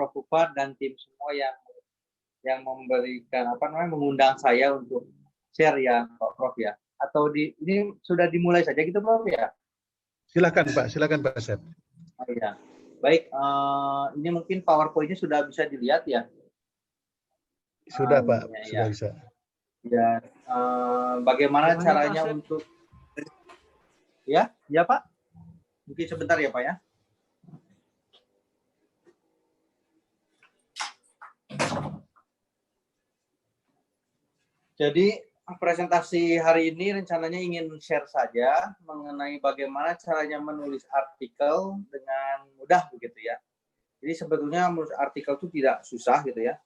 Prof. Upad dan tim semua yang memberikan mengundang saya untuk share ya Pak Prof ya. Atau ini sudah dimulai saja gitu Prof ya? Silakan Pak Sep. Oh, ya. Baik, ini mungkin PowerPoint-nya sudah bisa dilihat ya? Sudah Pak, ya. sudah bisa. Ya, bagaimana caranya untuk ya Pak? Mungkin sebentar ya Pak ya. Jadi presentasi hari ini rencananya ingin share saja mengenai bagaimana caranya menulis artikel dengan mudah begitu ya. Jadi sebetulnya menulis artikel itu tidak susah gitu ya.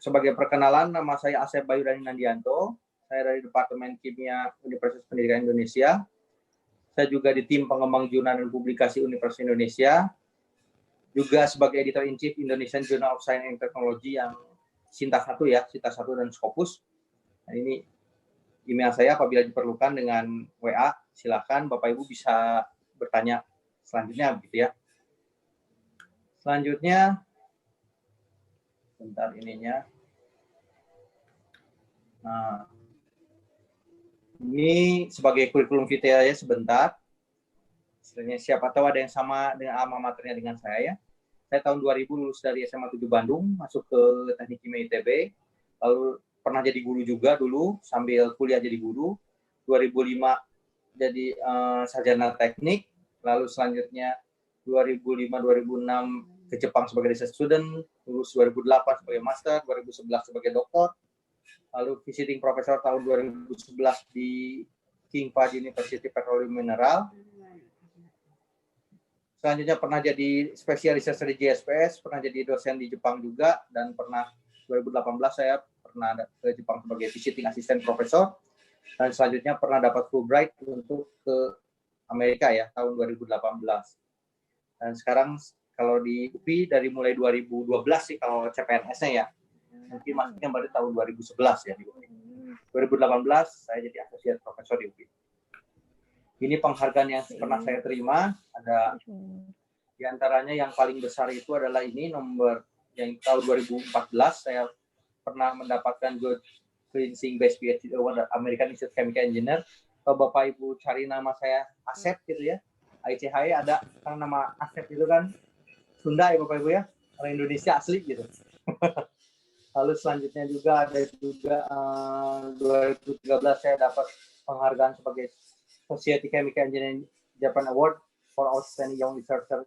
Sebagai perkenalan, nama saya Asep Bayu Dani Nandianto. Saya dari Departemen Kimia Universitas Pendidikan Indonesia. Saya juga di tim pengembang jurnal dan publikasi Universitas Indonesia. Juga sebagai Editor-in-Chief Indonesian Journal of Science and Technology yang Sinta 1 ya, Sinta 1 dan Scopus. Nah, ini email saya apabila diperlukan dengan WA, silakan Bapak Ibu bisa bertanya selanjutnya begitu ya. Selanjutnya, bentar ininya. Nah, ini sebagai kurikulum vitae ya sebentar. Sebenarnya siapa tahu ada yang sama dengan alma maternya dengan saya ya. Saya tahun 2000 lulus dari SMA 7 Bandung, masuk ke Teknik Kimia ITB, lalu pernah jadi guru juga dulu sambil kuliah jadi guru. 2005 jadi sarjana teknik, lalu selanjutnya 2005-2006 ke Jepang sebagai research student, lulus 2008 sebagai master, 2011 sebagai doktor, lalu visiting professor tahun 2011 di King Fahd University Petroleum Mineral. Selanjutnya pernah jadi special researcher di JSPS, pernah jadi dosen di Jepang juga, dan pernah 2018 saya pernah ke Jepang sebagai visiting assistant professor, dan selanjutnya pernah dapat Fulbright untuk ke Amerika ya tahun 2018. Dan sekarang kalau di UPI dari mulai 2012 sih kalau CPNS-nya ya, mungkin masuknya baru tahun 2011 ya di UPI. 2018 saya jadi associate professor di UPI. Ini penghargaan yang pernah saya terima, ada diantaranya yang paling besar itu adalah ini nomor yang tahun 2014 saya pernah mendapatkan George Cleansing Best PhD Award American Institute of Chemical Engineer. Kalau Bapak Ibu cari nama saya Asep gitu ya, ICHI ada karena nama Asep itu kan Sunda ya Bapak Ibu ya, orang Indonesia asli gitu. Lalu selanjutnya juga ada juga 2013 saya dapat penghargaan sebagai Society Chemical Engineering Japan Award for Outstanding Young Researcher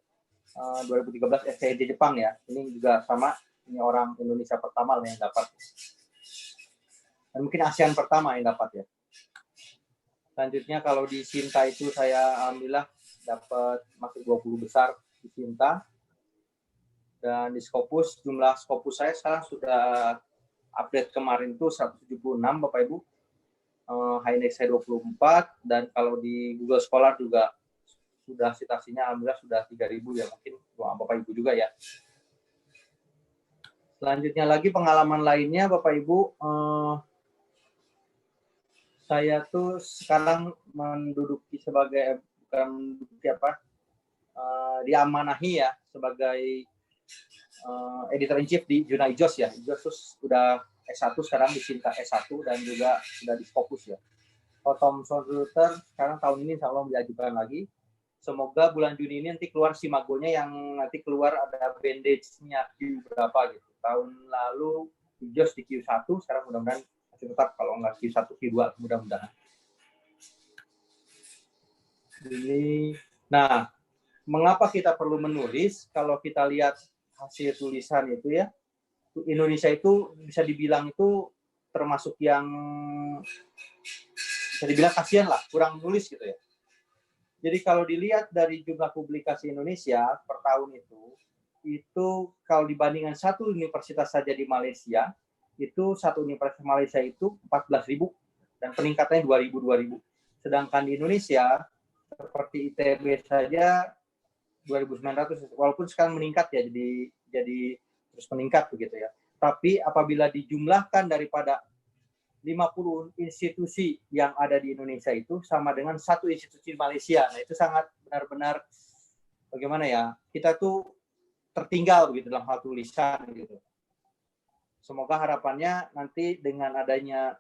2013 SCEJ Jepang ya. Ini juga sama, ini orang Indonesia pertama yang dapat. Dan mungkin ASEAN pertama yang dapat ya. Selanjutnya kalau di Sinta itu saya alhamdulillah dapat masuk 20 besar di Sinta. Dan di Scopus, jumlah Scopus saya sekarang sudah update kemarin itu 176 Bapak Ibu. High index saya 24, dan kalau di Google Scholar juga sudah citasinya alhamdulillah sudah 3.000 ya, mungkin Bapak Ibu juga ya. Selanjutnya lagi pengalaman lainnya Bapak Ibu, saya tuh sekarang menduduki sebagai diamanahi ya sebagai editor-in-chief di Jurnal IJOS ya. IJOS sudah S1 sekarang di Sinta S1 dan juga sudah di Scopus ya. Kalau Thomson Reuters sekarang tahun ini insya Allah diajukan lagi. Semoga bulan Juni ini nanti keluar simagonya yang nanti keluar ada bandage-nya Q berapa gitu. Tahun lalu IJOS di Q1, sekarang mudah-mudahan masih tetap kalau nggak Q1, Q2 mudah-mudahan. Ini, nah, mengapa kita perlu menulis? Kalau kita lihat hasil tulisan itu ya, Indonesia itu bisa dibilang itu termasuk yang bisa dibilang kasihan lah, kurang nulis gitu ya. Jadi kalau dilihat dari jumlah publikasi Indonesia per tahun itu kalau dibandingkan satu universitas saja di Malaysia, itu satu universitas Malaysia itu 14.000 dan peningkatannya 2.000. Sedangkan di Indonesia seperti ITB saja 2.900, walaupun sekarang meningkat ya, jadi terus meningkat begitu ya. Tapi apabila dijumlahkan daripada 50 institusi yang ada di Indonesia itu sama dengan satu institusi Malaysia. Nah, itu sangat benar-benar bagaimana ya? Kita tuh tertinggal begitu dalam hal tulisan gitu. Semoga harapannya nanti dengan adanya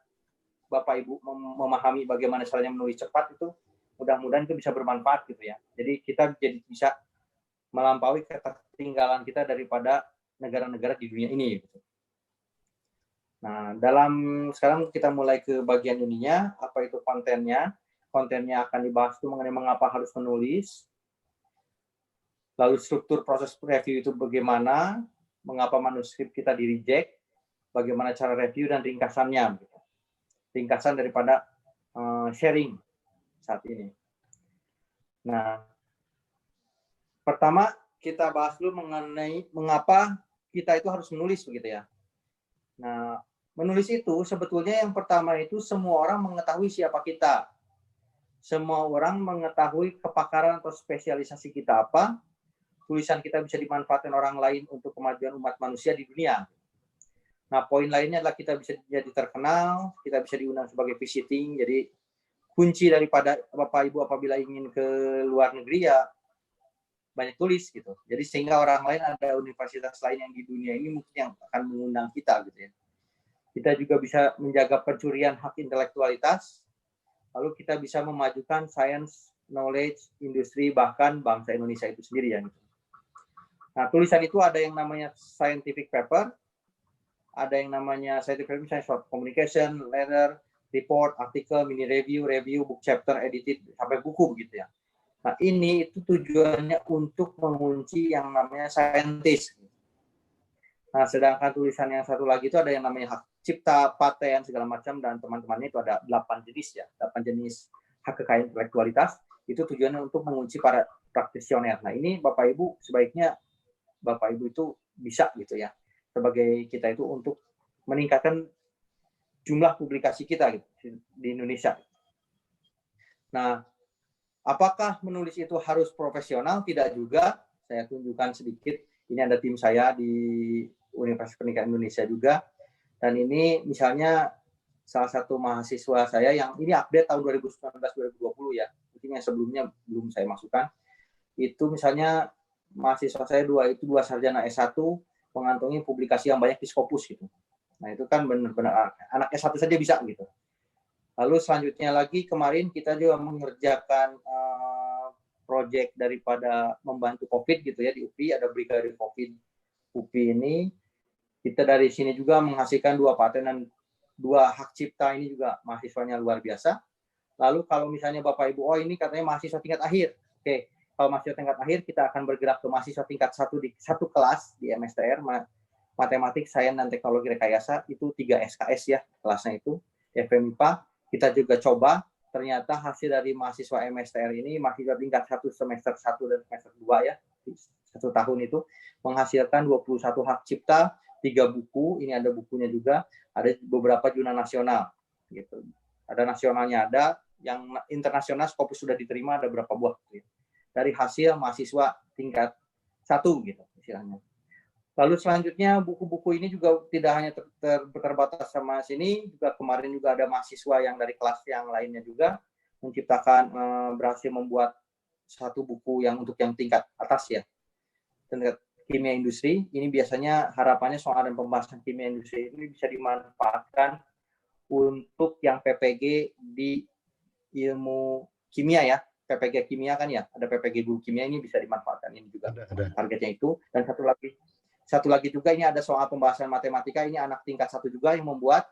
Bapak Ibu memahami bagaimana caranya menulis cepat itu, mudah-mudahan itu bisa bermanfaat gitu ya. Jadi kita jadi bisa melampaui ketertinggalan kita daripada negara-negara di dunia ini. Gitu. Nah, sekarang kita mulai ke bagian ininya, apa itu kontennya. Kontennya akan dibahas itu mengenai mengapa harus menulis, lalu struktur proses review itu bagaimana, mengapa manuskrip kita di-reject, bagaimana cara review dan ringkasannya. Gitu. Ringkasan daripada sharing saat ini. Nah, pertama kita bahas dulu mengenai mengapa kita itu harus menulis begitu ya. Nah, menulis itu sebetulnya yang pertama itu semua orang mengetahui siapa kita. Semua orang mengetahui kepakaran atau spesialisasi kita apa. Tulisan kita bisa dimanfaatkan orang lain untuk kemajuan umat manusia di dunia. Nah, poin lainnya adalah kita bisa jadi terkenal, kita bisa diundang sebagai visiting. Jadi kunci daripada Bapak Ibu apabila ingin ke luar negeri ya banyak tulis gitu. Jadi sehingga orang lain ada universitas lain yang di dunia ini mungkin yang akan mengundang kita gitu ya. Kita juga bisa menjaga pencurian hak intelektualitas. Lalu kita bisa memajukan science, knowledge, industri, bahkan bangsa Indonesia itu sendiri ya. Nah, tulisan itu ada yang namanya scientific paper, ada yang namanya scientific paper, misalnya short communication, letter, report, artikel, mini review, book chapter, edited, sampai buku begitu ya. Nah, ini itu tujuannya untuk mengunci yang namanya scientist. Nah, sedangkan tulisan yang satu lagi itu ada yang namanya hak cipta, paten, segala macam, dan teman-temannya itu ada 8 jenis ya, 8 jenis hak kekayaan intelektualitas, itu tujuannya untuk mengunci para praktisioner. Nah, ini Bapak Ibu sebaiknya Bapak Ibu itu bisa gitu ya, sebagai kita itu untuk meningkatkan jumlah publikasi kita gitu, di Indonesia. Nah, apakah menulis itu harus profesional? Tidak juga. Saya tunjukkan sedikit. Ini ada tim saya di Universitas Pendidikan Indonesia juga. Dan ini misalnya salah satu mahasiswa saya yang ini update tahun 2019-2020 ya. Mungkin yang sebelumnya belum saya masukkan. Itu misalnya mahasiswa saya dua sarjana S1 mengantongi publikasi yang banyak di Scopus gitu. Nah, itu kan benar-benar anak S1 saja bisa gitu. Lalu selanjutnya lagi kemarin kita juga mengerjakan proyek daripada membantu COVID gitu ya di UPI, ada Brigade COVID UPI ini. Kita dari sini juga menghasilkan 2 paten dan 2 hak cipta, ini juga mahasiswanya luar biasa. Lalu kalau misalnya Bapak Ibu, oh ini katanya mahasiswa tingkat akhir. Oke, kalau mahasiswa tingkat akhir kita akan bergerak ke mahasiswa tingkat 1 di satu kelas di MSTR, Matematik, Sains, dan Teknologi Rekayasa, itu 3 SKS ya kelasnya itu, FMIPA. Kita juga coba, ternyata hasil dari mahasiswa MSTR ini, mahasiswa tingkat 1 semester 1 dan semester 2 ya, 1 tahun itu, menghasilkan 21 hak cipta, 3 buku, ini ada bukunya juga, ada beberapa jurnal nasional, gitu. Ada nasionalnya ada, yang internasional Scopus sudah diterima ada berapa buah, gitu. Dari hasil mahasiswa tingkat 1, gitu, istilahnya. Lalu selanjutnya buku-buku ini juga tidak hanya terbatas sama sini, juga kemarin juga ada mahasiswa yang dari kelas yang lainnya juga menciptakan, berhasil membuat satu buku yang untuk yang tingkat atas ya, tingkat kimia industri. Ini biasanya harapannya soal dan pembahasan kimia industri ini bisa dimanfaatkan untuk yang PPG di ilmu kimia ya, PPG kimia kan ya, ada PPG guru kimia, ini bisa dimanfaatkan ini juga ada. Targetnya itu. Dan satu lagi juga ini ada soal pembahasan matematika, ini anak tingkat 1 juga yang membuat,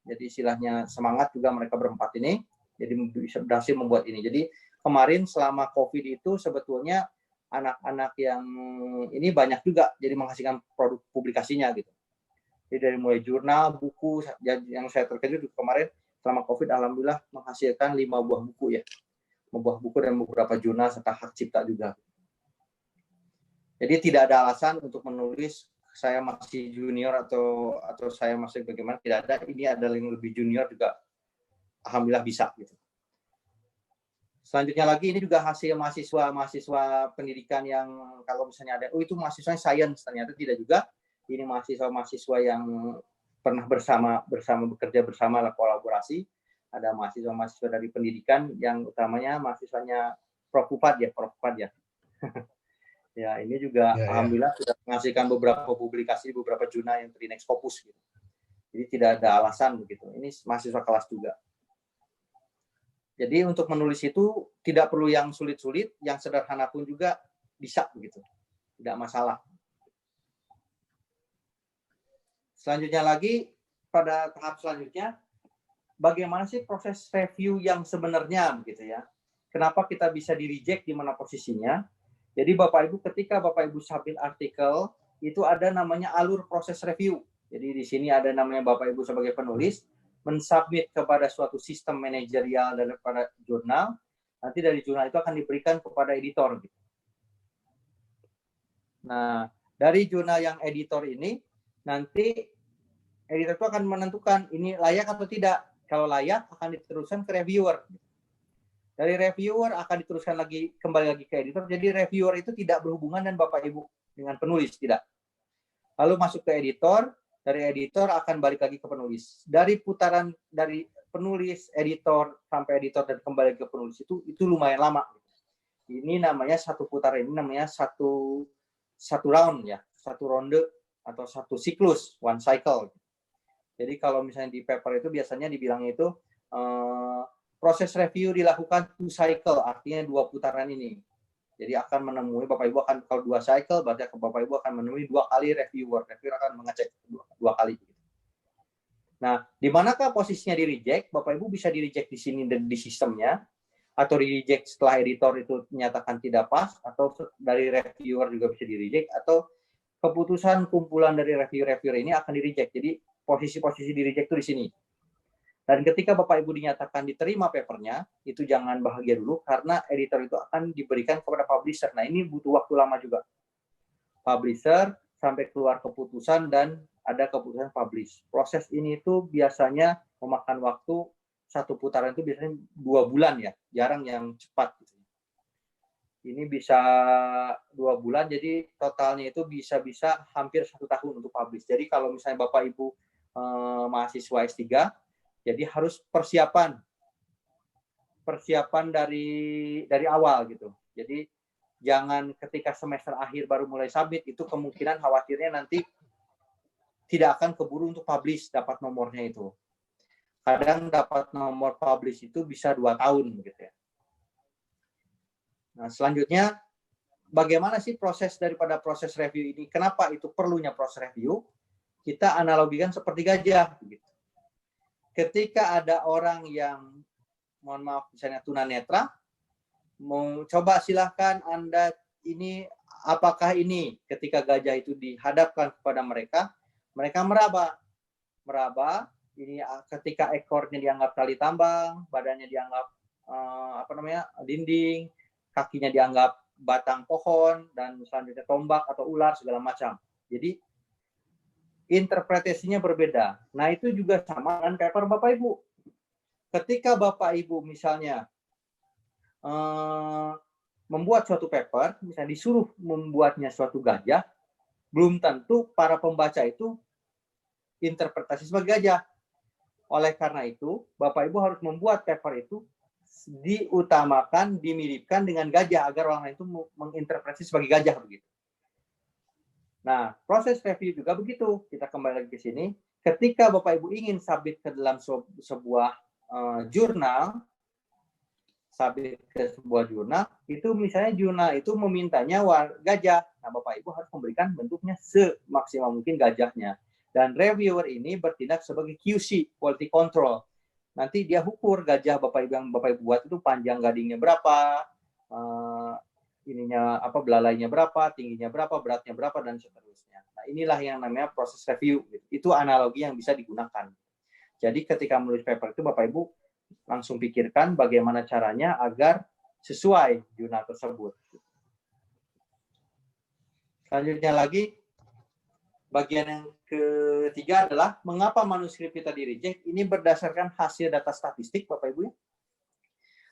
jadi istilahnya semangat juga mereka berempat ini, jadi bisa berhasil membuat ini. Jadi kemarin selama COVID itu sebetulnya anak-anak yang ini banyak juga jadi menghasilkan produk publikasinya gitu. Jadi dari mulai jurnal, buku, yang saya terkejut kemarin selama COVID alhamdulillah menghasilkan 5 buah buku ya. 5 buah buku dan beberapa jurnal serta hak cipta juga. Jadi tidak ada alasan untuk menulis saya masih junior atau saya masih bagaimana, tidak ada. Ini ada yang lebih junior juga alhamdulillah bisa gitu. Selanjutnya lagi ini juga hasil mahasiswa pendidikan yang kalau misalnya ada, oh itu mahasiswa sains, ternyata tidak juga. Ini mahasiswa yang pernah bersama bekerja bersama kolaborasi. Ada mahasiswa dari pendidikan yang utamanya mahasiswanya Prof. Upad ya. Ya, ini juga Ya, ya. alhamdulillah sudah menghasilkan beberapa publikasi di beberapa jurnal yang Trinex Scopus gitu. Jadi tidak ada alasan begitu. Ini mahasiswa kelas juga. Jadi untuk menulis itu tidak perlu yang sulit-sulit, yang sederhana pun juga bisa begitu. Tidak masalah. Selanjutnya lagi, pada tahap selanjutnya, bagaimana sih proses review yang sebenarnya begitu ya? Kenapa kita bisa di-reject, di mana posisinya? Jadi Bapak Ibu, ketika Bapak Ibu submit artikel, itu ada namanya alur proses review. Jadi di sini ada namanya Bapak Ibu sebagai penulis, mensubmit kepada suatu sistem manajerial daripada jurnal, nanti dari jurnal itu akan diberikan kepada editor. Nah, dari jurnal yang editor ini, nanti editor itu akan menentukan ini layak atau tidak. Kalau layak, akan diteruskan ke reviewer. Dari reviewer akan diteruskan lagi, kembali lagi ke editor. Jadi reviewer itu tidak berhubungan dengan Bapak Ibu, dengan penulis, tidak. Lalu masuk ke editor, dari editor akan balik lagi ke penulis. Dari putaran dari penulis, editor, sampai editor dan kembali ke penulis itu lumayan lama. Ini namanya satu putaran, ini namanya satu round ya, satu ronde atau satu siklus, one cycle. Jadi kalau misalnya di paper itu biasanya dibilangnya itu proses review dilakukan 2 cycle, artinya 2 putaran ini. Jadi akan menemui, Bapak Ibu akan, kalau 2 cycle, berarti Bapak Ibu akan menemui 2 kali reviewer. Reviewer akan mengecek 2 kali. Nah, di manakah posisinya di reject? Bapak Ibu bisa di reject di sini dan di sistemnya, atau di reject setelah editor itu menyatakan tidak pas, atau dari reviewer juga bisa di reject, atau keputusan kumpulan dari reviewer ini akan di reject. Jadi posisi-posisi di reject itu di sini. Dan ketika Bapak Ibu dinyatakan diterima papernya, itu jangan bahagia dulu karena editor itu akan diberikan kepada publisher. Nah, ini butuh waktu lama juga. Publisher sampai keluar keputusan dan ada keputusan publish. Proses ini itu biasanya memakan waktu, satu putaran itu biasanya 2 bulan ya, jarang yang cepat. Ini bisa 2 bulan, jadi totalnya itu bisa hampir 1 tahun untuk publish. Jadi kalau misalnya Bapak Ibu mahasiswa S3, jadi harus persiapan dari awal gitu. Jadi jangan ketika semester akhir baru mulai submit, itu kemungkinan khawatirnya nanti tidak akan keburu untuk publish, dapat nomornya itu. Kadang dapat nomor publish itu bisa 2 tahun gitu ya. Nah, selanjutnya bagaimana sih proses daripada proses review ini? Kenapa itu perlunya proses review? Kita analogikan seperti gajah gitu. Ketika ada orang yang, mohon maaf, misalnya tunanetra, mau coba silahkan Anda ini, apakah ini, ketika gajah itu dihadapkan kepada mereka meraba, ini ketika ekornya dianggap tali tambang, badannya dianggap dinding, kakinya dianggap batang pohon, dan selanjutnya tombak atau ular segala macam. Jadi interpretasinya berbeda. Nah, itu juga sama dengan paper Bapak Ibu. Ketika Bapak Ibu misalnya membuat suatu paper, misalnya disuruh membuatnya suatu gajah, belum tentu para pembaca itu interpretasi sebagai gajah. Oleh karena itu, Bapak Ibu harus membuat paper itu diutamakan, dimiripkan dengan gajah, agar orang lain itu menginterpretasi sebagai gajah begitu. Nah, proses review juga begitu. Kita kembali lagi ke sini. Ketika Bapak Ibu ingin submit ke dalam sebuah jurnal, itu misalnya jurnal itu memintanya gajah. Nah, Bapak Ibu harus memberikan bentuknya semaksimal mungkin gajahnya. Dan reviewer ini bertindak sebagai QC, quality control. Nanti dia ukur gajah Bapak Ibu yang Bapak Ibu buat itu panjang gadingnya berapa, belalainya berapa, tingginya berapa, beratnya berapa, dan seterusnya. Nah, inilah yang namanya proses review. Itu analogi yang bisa digunakan. Jadi ketika menulis paper itu Bapak Ibu langsung pikirkan bagaimana caranya agar sesuai jurnal tersebut. Selanjutnya lagi, bagian yang ketiga adalah mengapa manuskrip kita di-reject. Ini berdasarkan hasil data statistik, Bapak Ibu.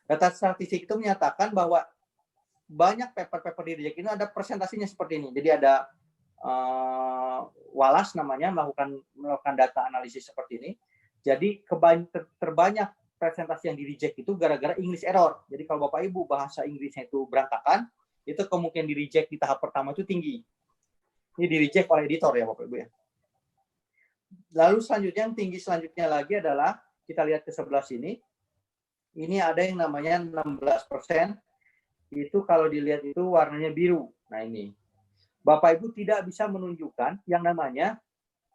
Data statistik itu menyatakan bahwa banyak paper-paper di-reject ini ada presentasinya seperti ini. Jadi ada Wallace namanya melakukan data analisis seperti ini. Jadi terbanyak presentasi yang di-reject itu gara-gara English error. Jadi kalau Bapak Ibu bahasa Inggrisnya itu berantakan, itu kemungkinan di reject di tahap pertama itu tinggi. Ini di reject oleh editor ya Bapak Ibu ya. Lalu selanjutnya yang tinggi selanjutnya lagi adalah kita lihat ke sebelah sini. Ini ada yang namanya 16%. Itu kalau dilihat itu warnanya biru. Nah ini. Bapak Ibu tidak bisa menunjukkan yang namanya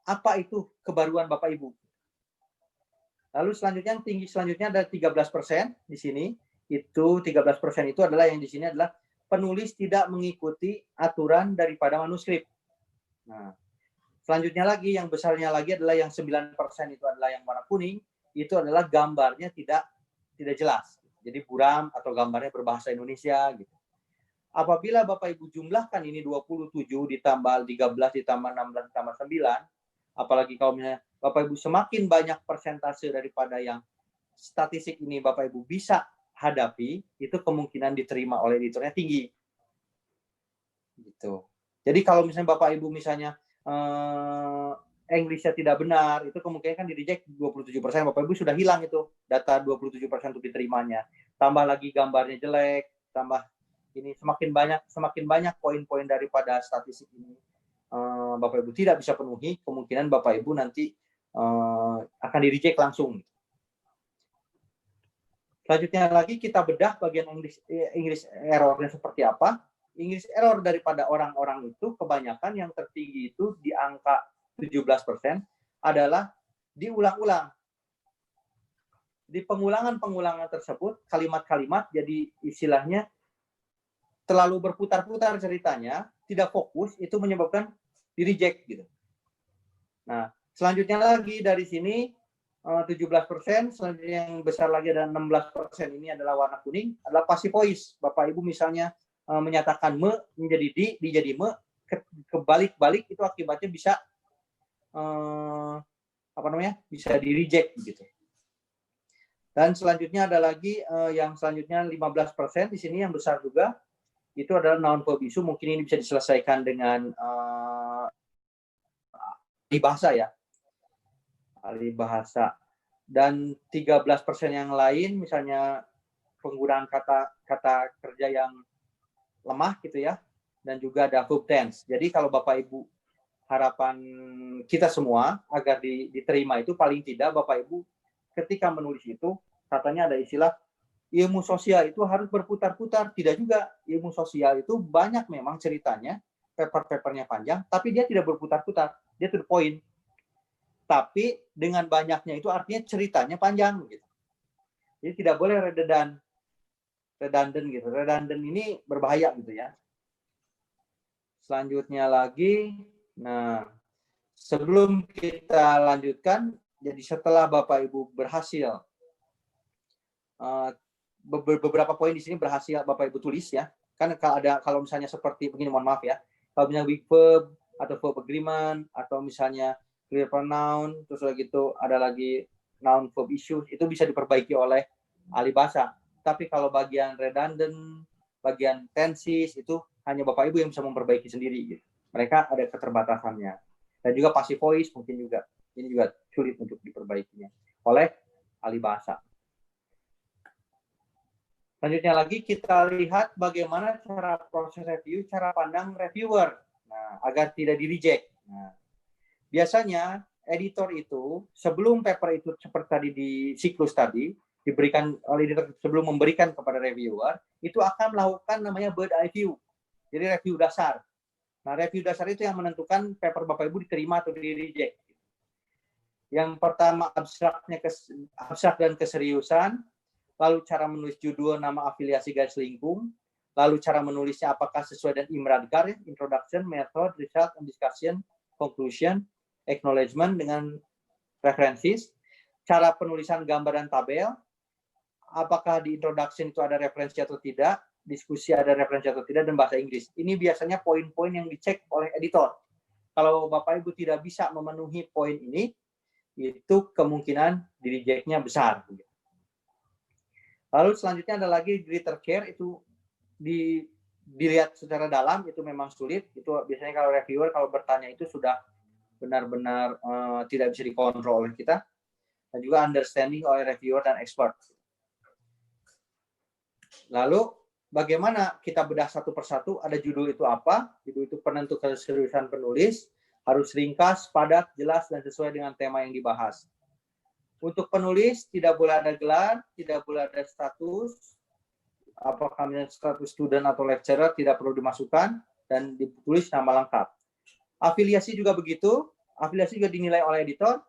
apa itu kebaruan Bapak Ibu. Lalu selanjutnya yang tinggi selanjutnya ada 13% di sini. Itu 13% itu adalah yang di sini adalah penulis tidak mengikuti aturan daripada manuskrip. Nah, selanjutnya lagi yang besarnya lagi adalah yang 9% itu adalah yang warna kuning, itu adalah gambarnya tidak jelas. Jadi buram atau gambarnya berbahasa Indonesia gitu. Apabila Bapak Ibu jumlahkan ini 27 ditambah 13 ditambah 16 ditambah 9, apalagi kalau misalnya Bapak Ibu semakin banyak persentase daripada yang statistik ini Bapak Ibu bisa hadapi, itu kemungkinan diterima oleh editornya tinggi. Gitu. Jadi kalau misalnya Bapak Ibu misalnya English-nya tidak benar, itu kemungkinan kan di reject 27%, Bapak Ibu sudah hilang itu data 27% untuk diterimanya. Tambah lagi gambarnya jelek, tambah ini semakin banyak poin-poin daripada statistik ini Bapak Ibu tidak bisa penuhi, kemungkinan Bapak Ibu nanti akan di reject langsung. Selanjutnya lagi kita bedah bagian English error-nya seperti apa. English error daripada orang-orang itu kebanyakan yang tertinggi itu di angka 17% adalah diulang-ulang. Di pengulangan-pengulangan tersebut, kalimat-kalimat jadi istilahnya terlalu berputar-putar ceritanya, tidak fokus, itu menyebabkan di reject gitu. Nah, selanjutnya lagi dari sini 17%, selanjutnya yang besar lagi ada 16%, ini adalah warna kuning, adalah passive voice. Bapak Ibu misalnya menyatakan me menjadi di jadi me, kebalik-balik itu akibatnya bisa bisa di reject gitu. Dan selanjutnya ada lagi yang selanjutnya 15% di sini yang besar juga, itu adalah noun verb issue. Mungkin ini bisa diselesaikan dengan ahli bahasa ya, ahli bahasa. Dan 13% yang lain misalnya penggunaan kata kerja yang lemah gitu ya, dan juga ada verb tense. Jadi kalau Bapak Ibu harapan kita semua agar diterima itu paling tidak Bapak Ibu ketika menulis itu katanya ada istilah ilmu sosial itu harus berputar-putar. Tidak juga, ilmu sosial itu banyak memang ceritanya, paper-papernya panjang, tapi dia tidak berputar-putar, dia to the point. Tapi dengan banyaknya itu artinya ceritanya panjang gitu. Jadi tidak boleh redundant gitu. Redundant ini berbahaya gitu ya. Selanjutnya lagi, nah sebelum kita lanjutkan, jadi setelah Bapak Ibu berhasil beberapa poin di sini berhasil Bapak Ibu tulis ya. Kan kalau misalnya seperti begini, mohon maaf ya. Kalau misalnya weak verb atau verb agreement atau misalnya clear pronoun, terus lagi itu ada lagi noun verb issues, itu bisa diperbaiki oleh ahli bahasa. Tapi kalau bagian redundant, bagian tenses itu hanya Bapak Ibu yang bisa memperbaiki sendiri gitu. Mereka ada keterbatasannya. Dan juga passive voice mungkin juga ini juga sulit untuk diperbaikinya oleh ahli bahasa. Selanjutnya lagi kita lihat bagaimana cara proses review, cara pandang reviewer. Nah, agar tidak di-reject. Nah, biasanya editor itu sebelum paper itu seperti tadi di siklus tadi diberikan oleh editor sebelum memberikan kepada reviewer, itu akan melakukan namanya bird eye view. Jadi review dasar. Nah, review dasar itu yang menentukan paper Bapak Ibu diterima atau di-reject. Yang pertama abstrak dan keseriusan, lalu cara menulis judul, nama, afiliasi, garis lingkung, lalu cara menulisnya apakah sesuai dengan IMRADGAR, introduction, method, result, and discussion, conclusion, acknowledgement dengan references, cara penulisan gambar dan tabel, apakah di introduction itu ada referensi atau tidak, diskusi ada referensi atau tidak, dan bahasa Inggris. Ini biasanya poin-poin yang dicek oleh editor. Kalau Bapak Ibu tidak bisa memenuhi poin ini, itu kemungkinan di-reject-nya besar. Lalu selanjutnya ada lagi greater care, itu dilihat secara dalam, itu memang sulit. Itu biasanya kalau reviewer kalau bertanya itu sudah benar-benar tidak bisa dikontrol oleh kita. Dan juga understanding oleh reviewer dan expert. Lalu bagaimana kita bedah satu persatu, ada judul itu apa, judul itu penentu keseriusan penulis, harus ringkas, padat, jelas, dan sesuai dengan tema yang dibahas. Untuk penulis, tidak boleh ada gelar, tidak boleh ada status, apakah status student atau lecturer, tidak perlu dimasukkan, dan ditulis nama lengkap. Afiliasi juga begitu, afiliasi juga dinilai oleh editor,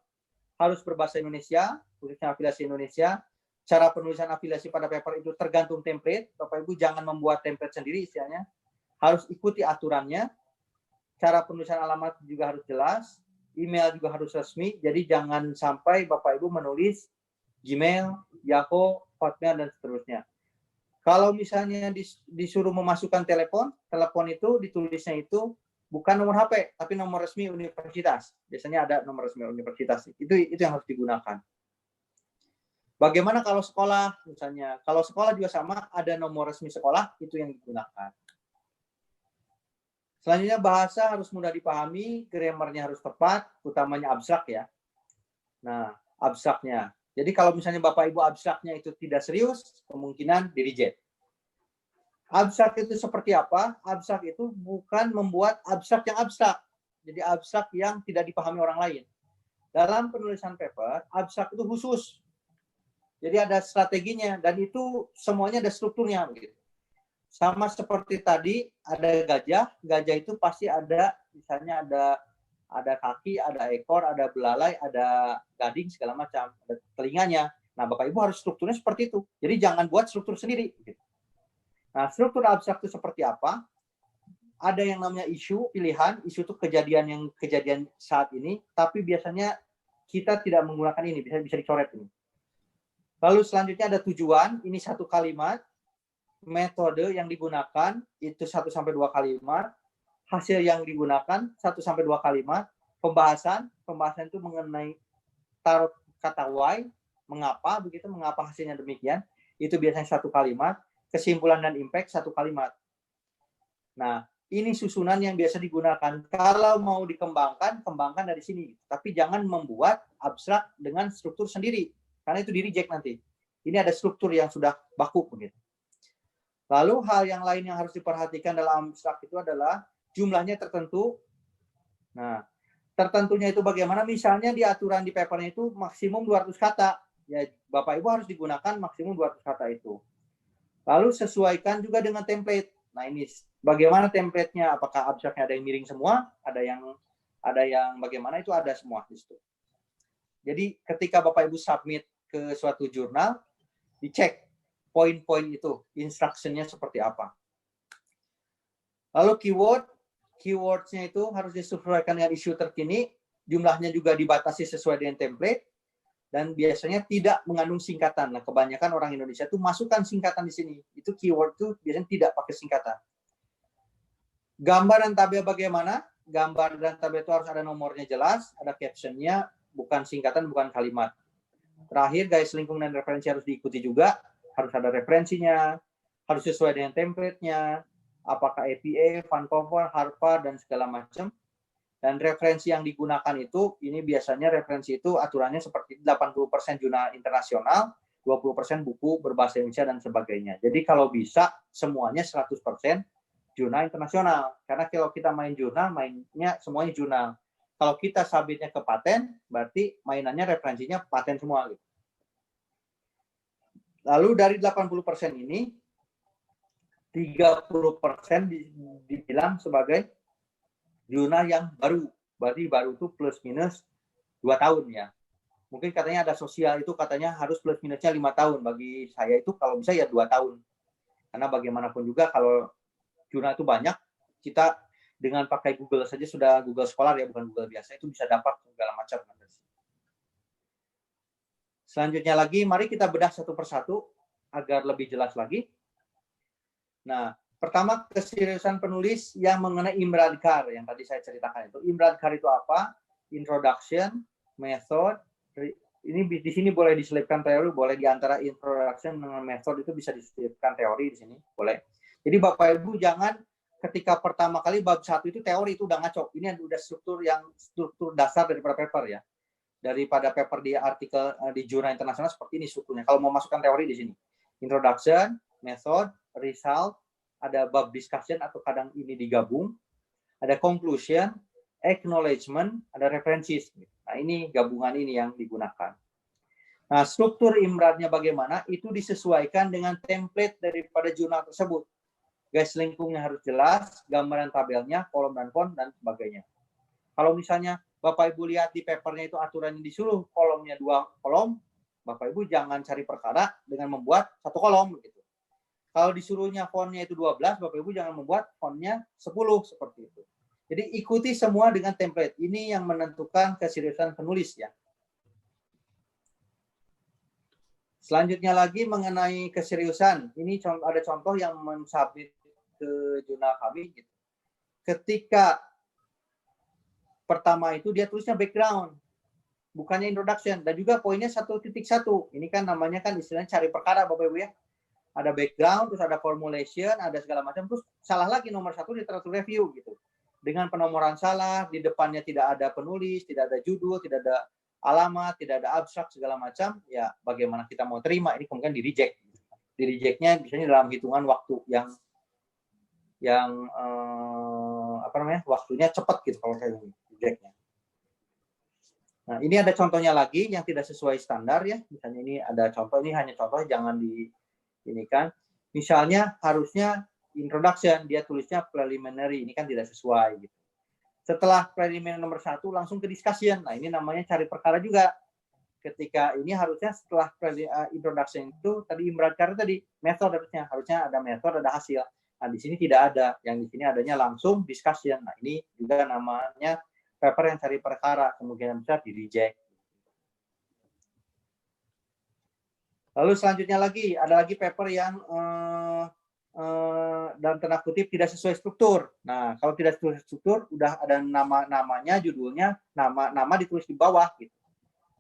harus berbahasa Indonesia, khususnya afiliasi Indonesia. Cara penulisan afiliasi pada paper itu tergantung template. Bapak Ibu jangan membuat template sendiri istilahnya. Harus ikuti aturannya. Cara penulisan alamat juga harus jelas. Email juga harus resmi. Jadi jangan sampai Bapak Ibu menulis Gmail, Yahoo, Hotmail, dan seterusnya. Kalau misalnya disuruh memasukkan telepon itu ditulisnya itu bukan nomor HP, tapi nomor resmi universitas. Biasanya ada nomor resmi universitas. Itu yang harus digunakan. Bagaimana kalau sekolah, misalnya? Kalau sekolah juga sama, ada nomor resmi sekolah, itu yang digunakan. Selanjutnya, bahasa harus mudah dipahami, grammarnya harus tepat, utamanya abstrak ya. Nah, abstraknya. Jadi kalau misalnya Bapak Ibu abstraknya itu tidak serius, kemungkinan di-reject. Abstrak itu seperti apa? Abstrak itu bukan membuat abstrak yang abstrak. Jadi abstrak yang tidak dipahami orang lain. Dalam penulisan paper, abstrak itu khusus. Jadi ada strateginya dan itu semuanya ada strukturnya begitu. Sama seperti tadi ada gajah itu pasti ada misalnya ada kaki, ada ekor, ada belalai, ada gading segala macam, ada telinganya. Nah, Bapak Ibu harus strukturnya seperti itu. Jadi jangan buat struktur sendiri gitu. Nah, struktur abstrak itu seperti apa? Ada yang namanya isu, pilihan. Isu itu kejadian saat ini, tapi biasanya kita tidak menggunakan ini, bisa dicoret ini. Lalu selanjutnya ada tujuan, ini satu kalimat. Metode yang digunakan itu 1-2 kalimat. Hasil yang digunakan 1-2 kalimat. Pembahasan itu mengenai taruh kata why, mengapa begitu, mengapa hasilnya demikian. Itu biasanya 1 kalimat. Kesimpulan dan impact 1 kalimat. Nah, ini susunan yang biasa digunakan. Kalau mau dikembangkan, kembangkan dari sini. Tapi jangan membuat abstrak dengan struktur sendiri. Karena itu di-reject nanti. Ini ada struktur yang sudah baku begitu. Lalu hal yang lain yang harus diperhatikan dalam abstrak itu adalah jumlahnya tertentu. Nah, tertentunya itu bagaimana? Misalnya di aturan di papernya itu maksimum 200 kata. Ya, Bapak Ibu harus digunakan maksimum 200 kata itu. Lalu sesuaikan juga dengan template. Nah, ini bagaimana template-nya? Apakah abstraknya ada yang miring semua? Ada yang bagaimana? Itu ada semua di situ. Jadi ketika Bapak Ibu submit ke suatu jurnal, dicek poin-poin itu, instruction-nya seperti apa. Lalu keywords-nya itu harus disesuaikan dengan isu terkini, jumlahnya juga dibatasi sesuai dengan template, dan biasanya tidak mengandung singkatan. Nah, kebanyakan orang Indonesia itu masukkan singkatan di sini. Itu keyword itu biasanya tidak pakai singkatan. Gambar dan tabel bagaimana? Gambar dan tabel itu harus ada nomornya jelas, ada caption-nya, bukan singkatan, bukan kalimat. Terakhir, garis lingkung dan referensi harus diikuti juga. Harus ada referensinya, harus sesuai dengan template-nya, apakah APA, Vancouver, Harvard, dan segala macam. Dan referensi yang digunakan itu, ini biasanya referensi itu aturannya seperti 80% jurnal internasional, 20% buku berbahasa Indonesia, dan sebagainya. Jadi kalau bisa, semuanya 100% jurnal internasional. Karena kalau kita main jurnal, mainnya semuanya jurnal. Kalau kita submitnya ke paten, berarti mainannya referensinya paten semua. Lalu dari 80% ini, 30% dibilang sebagai jurnal yang baru. Berarti baru itu plus minus 2 tahun ya. Mungkin katanya ada sosial itu katanya harus plus minusnya 5 tahun. Bagi saya itu kalau bisa ya 2 tahun. Karena bagaimanapun juga kalau jurnal itu banyak, kita dengan pakai Google saja sudah Google Scholar ya, bukan Google biasa, itu bisa dapat segala macam. Selanjutnya lagi, mari kita bedah satu persatu agar lebih jelas lagi. Nah, pertama keseriusan penulis yang mengenai Imradkar yang tadi saya ceritakan itu. Imradkar itu apa? Introduction, method. Ini di sini boleh diselipkan teori, boleh di antara introduction dengan method itu bisa diselipkan teori di sini, boleh. Jadi Bapak Ibu jangan ketika pertama kali bab 1 itu teori itu udah ngaco. Ini udah struktur dasar daripada paper ya. Daripada paper di artikel di jurnal internasional seperti ini strukturnya. Kalau mau masukkan teori di sini. Introduction, method, result, ada bab discussion atau kadang ini digabung, ada conclusion, acknowledgement, ada references. Nah, ini gabungan ini yang digunakan. Nah, struktur IMRAD-nya bagaimana? Itu disesuaikan dengan template daripada jurnal tersebut. Garis lingkungnya harus jelas, gambaran tabelnya, kolom dan font, dan sebagainya. Kalau misalnya Bapak Ibu lihat di papernya itu aturannya disuruh kolomnya 2 kolom, Bapak Ibu jangan cari perkara dengan membuat 1 kolom. Gitu. Kalau disuruhnya fontnya itu 12, Bapak Ibu jangan membuat fontnya 10, seperti itu. Jadi ikuti semua dengan template. Ini yang menentukan keseriusan penulis ya. Selanjutnya lagi mengenai keseriusan. Ini ada contoh yang mensubmit ke jurnal kami. Gitu. Ketika pertama itu dia tulisnya background, bukannya introduction. Dan juga poinnya 1.1. Ini kan namanya kan istilahnya cari perkara Bapak Ibu ya. Ada background, terus ada formulation, ada segala macam. Terus salah lagi nomor 1 literatur review gitu. Dengan penomoran salah, di depannya tidak ada penulis, tidak ada judul, tidak ada alamat, tidak ada abstrak, segala macam. Ya bagaimana kita mau terima, ini kemudian di-reject. Di-rejectnya biasanya dalam hitungan waktu yang waktunya cepat gitu kalau saya rejectnya. Nah, ini ada contohnya lagi yang tidak sesuai standar ya. Misalnya ini ada contoh, ini hanya contoh, jangan ini kan, misalnya harusnya introduction, dia tulisnya preliminary, ini kan tidak sesuai gitu. Setelah preliminary nomor 1 langsung ke discussion, nah ini namanya cari perkara juga. Ketika ini harusnya setelah introduction itu tadi IMRAD karena tadi method harusnya ada method, ada hasil. Nah di sini tidak ada, yang di sini adanya langsung discussion. Nah ini juga namanya paper yang cari perkara, kemungkinan besar di reject. Lalu selanjutnya lagi, ada lagi paper yang dalam tanda kutip tidak sesuai struktur. Nah, kalau tidak sesuai struktur, udah ada namanya, judulnya, nama ditulis di bawah. Gitu.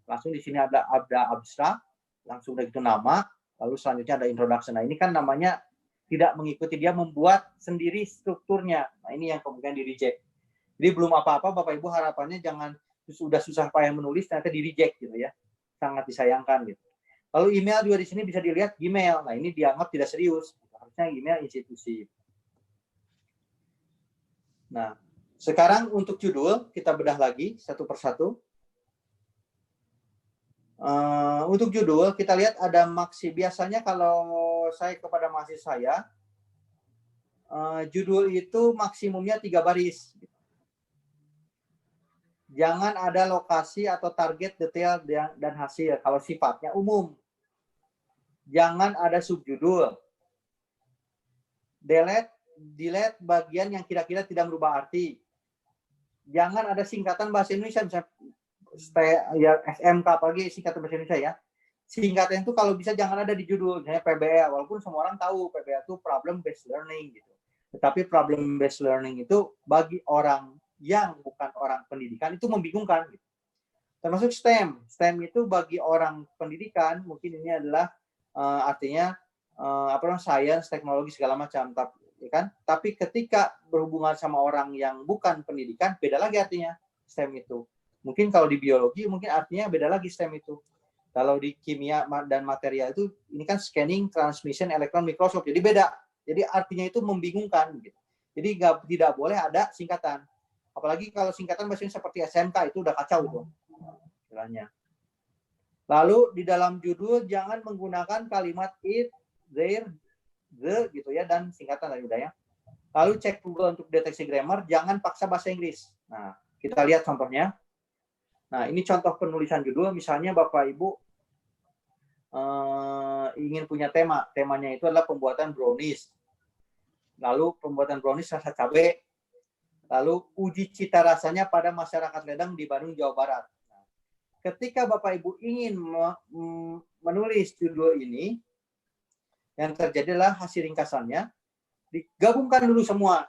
Langsung di sini ada abstrak, langsung udah gitu nama, lalu selanjutnya ada introduction. Nah, ini kan namanya tidak mengikuti, dia membuat sendiri strukturnya. Nah, ini yang kemudian di-reject. Jadi belum apa-apa, Bapak Ibu harapannya jangan sudah susah payah menulis, ternyata di-reject gitu ya. Sangat disayangkan gitu. Lalu email juga di sini bisa dilihat Gmail. Nah, ini dianggap tidak serius. Harusnya email institusi. Nah, sekarang untuk judul kita bedah lagi satu persatu. Untuk judul kita lihat ada biasanya kalau saya kepada mahasiswa saya, judul itu maksimumnya 3 baris. Jangan ada lokasi atau target detail dan hasil kalau sifatnya umum. Jangan ada subjudul. Delete bagian yang kira-kira tidak merubah arti. Jangan ada singkatan bahasa Indonesia, misalnya SMK apalagi singkatan bahasa Indonesia ya. Singkatan itu kalau bisa jangan ada di judul, misalnya PBA, walaupun semua orang tahu PBA itu problem based learning gitu. Tetapi problem based learning itu bagi orang yang bukan orang pendidikan itu membingungkan gitu. Termasuk STEM. STEM itu bagi orang pendidikan mungkin ini adalah artinya science, teknologi segala macam, ya kan? Tapi ketika berhubungan sama orang yang bukan pendidikan, beda lagi artinya STEM itu. Mungkin kalau di biologi mungkin artinya beda lagi STEM itu. Kalau di kimia dan material itu ini kan scanning, transmission, electron microscope, jadi beda. Jadi artinya itu membingungkan gitu. Jadi tidak boleh ada singkatan. Apalagi kalau singkatan bahasanya seperti SMK itu udah kacau itu. Istilahnya. Lalu di dalam judul jangan menggunakan kalimat it, there, the gitu ya, dan singkatan tadi udah ya. Lalu cek Google untuk deteksi grammar, jangan paksa bahasa Inggris. Nah, kita lihat contohnya. Nah, ini contoh penulisan judul, misalnya Bapak Ibu ingin punya tema. Temanya itu adalah pembuatan brownies. Lalu pembuatan brownies rasa cabai. Lalu uji cita rasanya pada masyarakat Ledeng di Bandung, Jawa Barat. Nah, ketika Bapak Ibu ingin menulis judul ini, yang terjadi adalah hasil ringkasannya digabungkan dulu semua.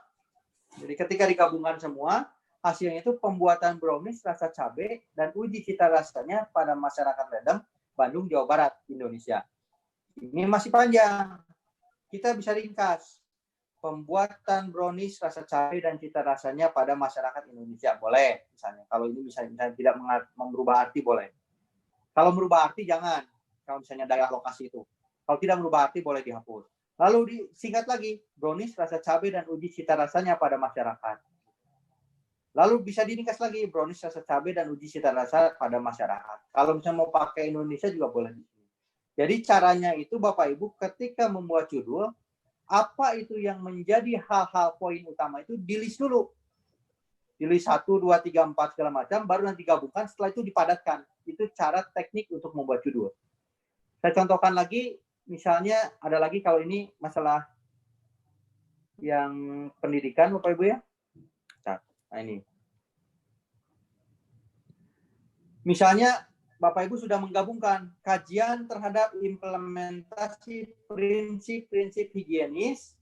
Jadi ketika digabungkan semua, hasilnya itu pembuatan brownies rasa cabai dan uji cita rasanya pada masyarakat Ledeng, Bandung, Jawa Barat, Indonesia. Ini masih panjang. Kita bisa ringkas. Pembuatan brownies rasa cabai dan cita rasanya pada masyarakat Indonesia boleh, misalnya. Kalau ini misalnya tidak merubah arti boleh. Kalau merubah arti jangan. Kalau misalnya daerah lokasi itu. Kalau tidak merubah arti boleh dihapus. Lalu disingkat lagi, brownies rasa cabai dan uji cita rasanya pada masyarakat. Lalu bisa diringkas lagi, brownies rasa cabai dan uji cita rasa pada masyarakat. Kalau misalnya mau pakai Indonesia juga boleh. Jadi caranya itu Bapak Ibu ketika membuat judul, apa itu yang menjadi hal-hal poin utama itu di-list dulu. Di-list 1, 2, 3, 4 segala macam, baru nanti gabungkan, setelah itu dipadatkan. Itu cara teknik untuk membuat judul. Saya contohkan lagi, misalnya ada lagi kalau ini masalah yang pendidikan Bapak Ibu ya. Nah ini. Misalnya Bapak Ibu sudah menggabungkan kajian terhadap implementasi prinsip-prinsip higienis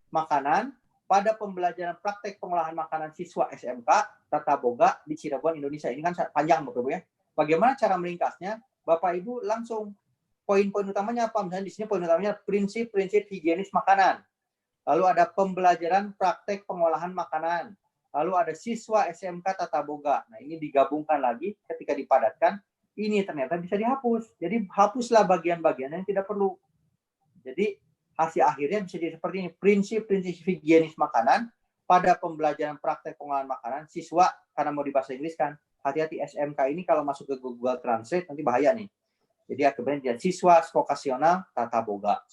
makanan pada pembelajaran praktek pengolahan makanan siswa SMK Tata Boga di Cirebon, Indonesia. Ini kan panjang Bapak Ibu ya. Bagaimana cara meringkasnya? Bapak Ibu langsung poin-poin utamanya apa? Misalnya di sini poin utamanya prinsip-prinsip higienis makanan. Lalu ada pembelajaran praktek pengolahan makanan. Lalu ada siswa SMK Tata Boga. Nah, ini digabungkan lagi ketika dipadatkan, ini ternyata bisa dihapus. Jadi hapuslah bagian-bagian yang tidak perlu. Jadi hasil akhirnya bisa jadi seperti ini. Prinsip-prinsip higienis makanan pada pembelajaran praktek pengolahan makanan siswa, karena mau di bahasa Inggris kan, hati-hati SMK ini kalau masuk ke Google Translate nanti bahaya nih. Jadi akhirnya dia siswa vokasional Tata Boga.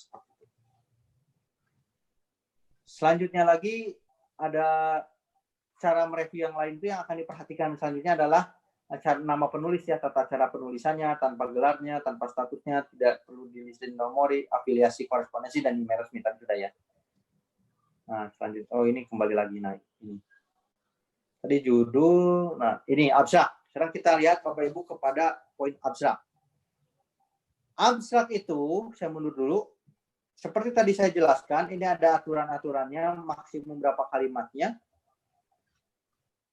Selanjutnya lagi ada cara mereview yang lain itu yang akan diperhatikan selanjutnya adalah cara nama penulis ya, tata cara penulisannya, tanpa gelarnya, tanpa statusnya, tidak perlu dilisin nomori, afiliasi, korespondensi, dan email resmi tadi sudah ya. Nah selanjutnya, oh ini kembali lagi naik. Tadi judul, nah ini abstrak. Sekarang kita lihat Bapak Ibu kepada poin abstrak. Abstrak itu, saya mundur dulu. Seperti tadi saya jelaskan, ini ada aturan-aturannya, maksimum berapa kalimatnya.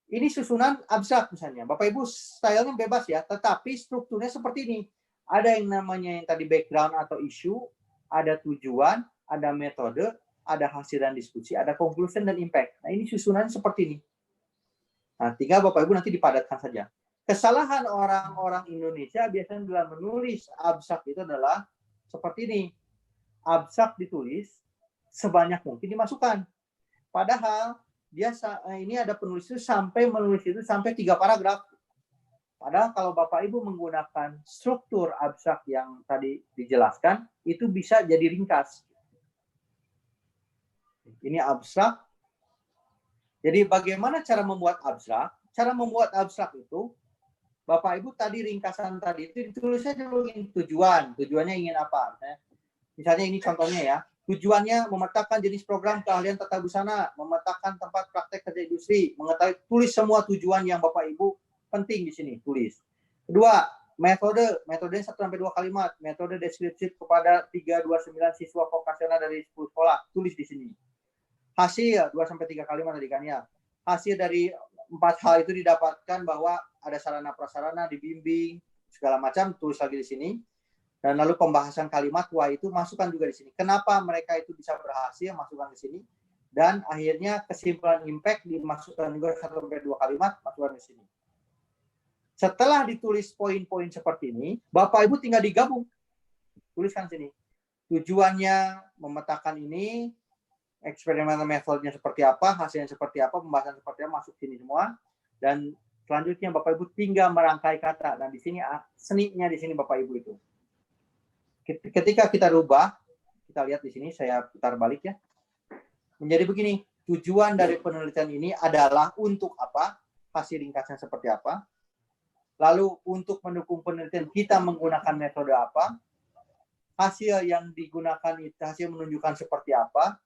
Ini susunan abstrak misalnya. Bapak Ibu stylenya bebas ya, tetapi strukturnya seperti ini. Ada yang namanya yang tadi background atau isu, ada tujuan, ada metode, ada hasil dan diskusi, ada conclusion dan impact. Nah ini susunannya seperti ini. Nah tinggal Bapak Ibu nanti dipadatkan saja. Kesalahan orang-orang Indonesia biasanya dalam menulis abstrak itu adalah seperti ini. Abstrak ditulis sebanyak mungkin dimasukkan. Padahal dia ini ada penulis itu sampai menulis itu sampai 3 paragraf. Padahal kalau Bapak Ibu menggunakan struktur abstrak yang tadi dijelaskan, itu bisa jadi ringkas. Ini abstrak. Jadi bagaimana cara membuat abstrak? Cara membuat abstrak itu, Bapak Ibu tadi ringkasan tadi itu ditulisnya dulu tujuan. Tujuannya ingin apa? Misalnya ini contohnya ya. Tujuannya memetakan jenis program keahlian tata busana, memetakan tempat praktek kerja industri, mengetahui, tulis semua tujuan yang Bapak Ibu penting di sini, tulis. Kedua, metodenya 1-2 kalimat, metode deskripsi kepada 329 siswa vokasional dari 10 sekolah, tulis di sini. Hasil 2-3 kalimat tadi kan ya. Hasil dari 4 hal itu didapatkan bahwa ada sarana prasarana, dibimbing, segala macam, tulis lagi di sini. Dan lalu pembahasan kalimat wah itu masukkan juga di sini. Kenapa mereka itu bisa berhasil, masukkan di sini. Dan akhirnya kesimpulan impact dimasukkan juga 1-2 kalimat, masukkan di sini. Setelah ditulis poin-poin seperti ini, Bapak Ibu tinggal digabung. Tuliskan sini. Tujuannya memetakan ini, eksperimental metodenya seperti apa, hasilnya seperti apa, pembahasan seperti apa, masuk sini semua. Dan selanjutnya Bapak Ibu tinggal merangkai kata. Dan di sini seninya di sini Bapak Ibu itu. Ketika kita rubah, kita lihat di sini, saya putar balik ya. Menjadi begini, tujuan dari penelitian ini adalah untuk apa? Hasil ringkasnya seperti apa? Lalu untuk mendukung penelitian kita menggunakan metode apa? Hasil yang digunakan itu, hasil menunjukkan seperti apa?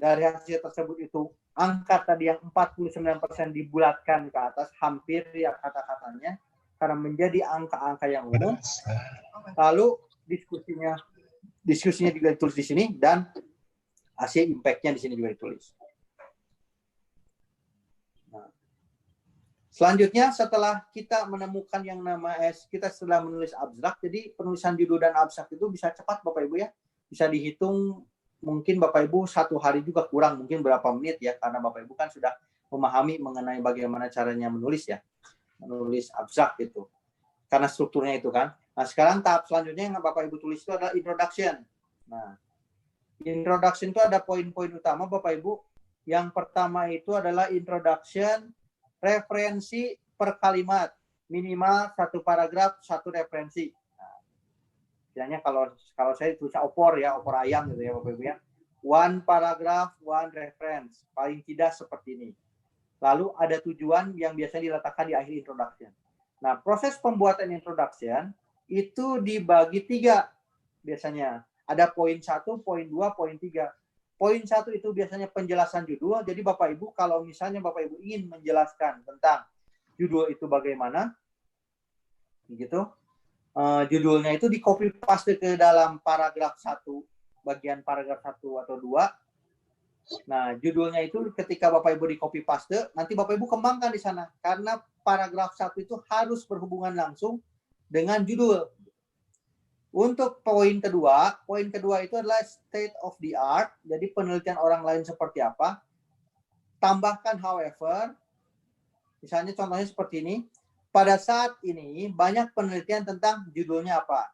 Dari hasil tersebut itu, angka tadi yang 49% dibulatkan ke atas, hampir ya kata-katanya, karena menjadi angka-angka yang umum. Lalu diskusinya juga ditulis di sini, dan hasil impact-nya di sini juga ditulis. Nah, selanjutnya setelah kita menemukan yang nama kita setelah menulis abstrak, jadi penulisan judul dan abstrak itu bisa cepat Bapak Ibu ya, bisa dihitung mungkin Bapak Ibu 1 hari juga kurang, mungkin berapa menit ya, karena Bapak Ibu kan sudah memahami mengenai bagaimana caranya menulis ya, menulis abstrak gitu, karena strukturnya itu kan. Nah, sekarang tahap selanjutnya yang Bapak Ibu tulis itu adalah introduction. Nah, Introduction itu ada poin-poin utama, Bapak Ibu. Yang pertama itu adalah introduction, referensi per kalimat. Minimal satu paragraf, satu referensi. Nah, misalnya kalau saya tulis opor ya, opor ayam gitu ya Bapak Ibu ya. One paragraph, one reference. Paling tidak seperti ini. Lalu ada tujuan yang biasanya diletakkan di akhir introduction. Nah, proses pembuatan introduction itu dibagi 3 biasanya. Ada poin 1, poin 2, poin 3. Poin 1 itu biasanya penjelasan judul. Jadi Bapak Ibu, kalau misalnya Bapak Ibu ingin menjelaskan tentang judul itu bagaimana, gitu, judulnya itu di copy paste ke dalam paragraf 1, bagian paragraf 1 atau 2. Nah, judulnya itu ketika Bapak Ibu di copy paste, nanti Bapak Ibu kembangkan di sana. Karena paragraf 1 itu harus berhubungan langsung dengan judul. Untuk poin kedua itu adalah state of the art. Jadi penelitian orang lain seperti apa. Tambahkan however, misalnya contohnya seperti ini. Pada saat ini banyak penelitian tentang judulnya apa.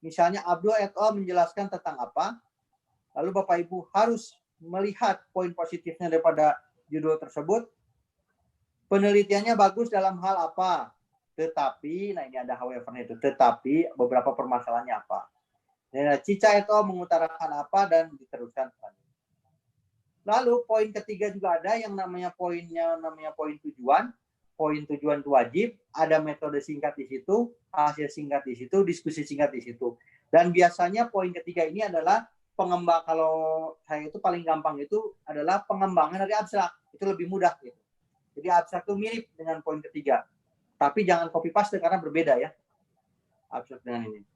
Misalnya Abdul et al. Menjelaskan tentang apa. Lalu Bapak Ibu harus melihat poin positifnya daripada judul tersebut. Penelitiannya bagus dalam hal apa. Tetapi, nah ini ada however-nya itu. Tetapi beberapa permasalahannya apa. Nah, Cica itu mengutarakan apa dan diteruskan. Lalu poin ketiga juga ada yang namanya poin tujuan. Poin tujuan itu wajib. Ada metode singkat di situ, hasil singkat di situ, diskusi singkat di situ. Dan biasanya poin ketiga ini adalah pengembang. Kalau saya itu paling gampang itu adalah pengembangan dari abstrak. Itu lebih mudah gitu. Jadi abstrak itu mirip dengan poin ketiga. Tapi jangan copy paste karena berbeda ya. Abstrak dengan ini.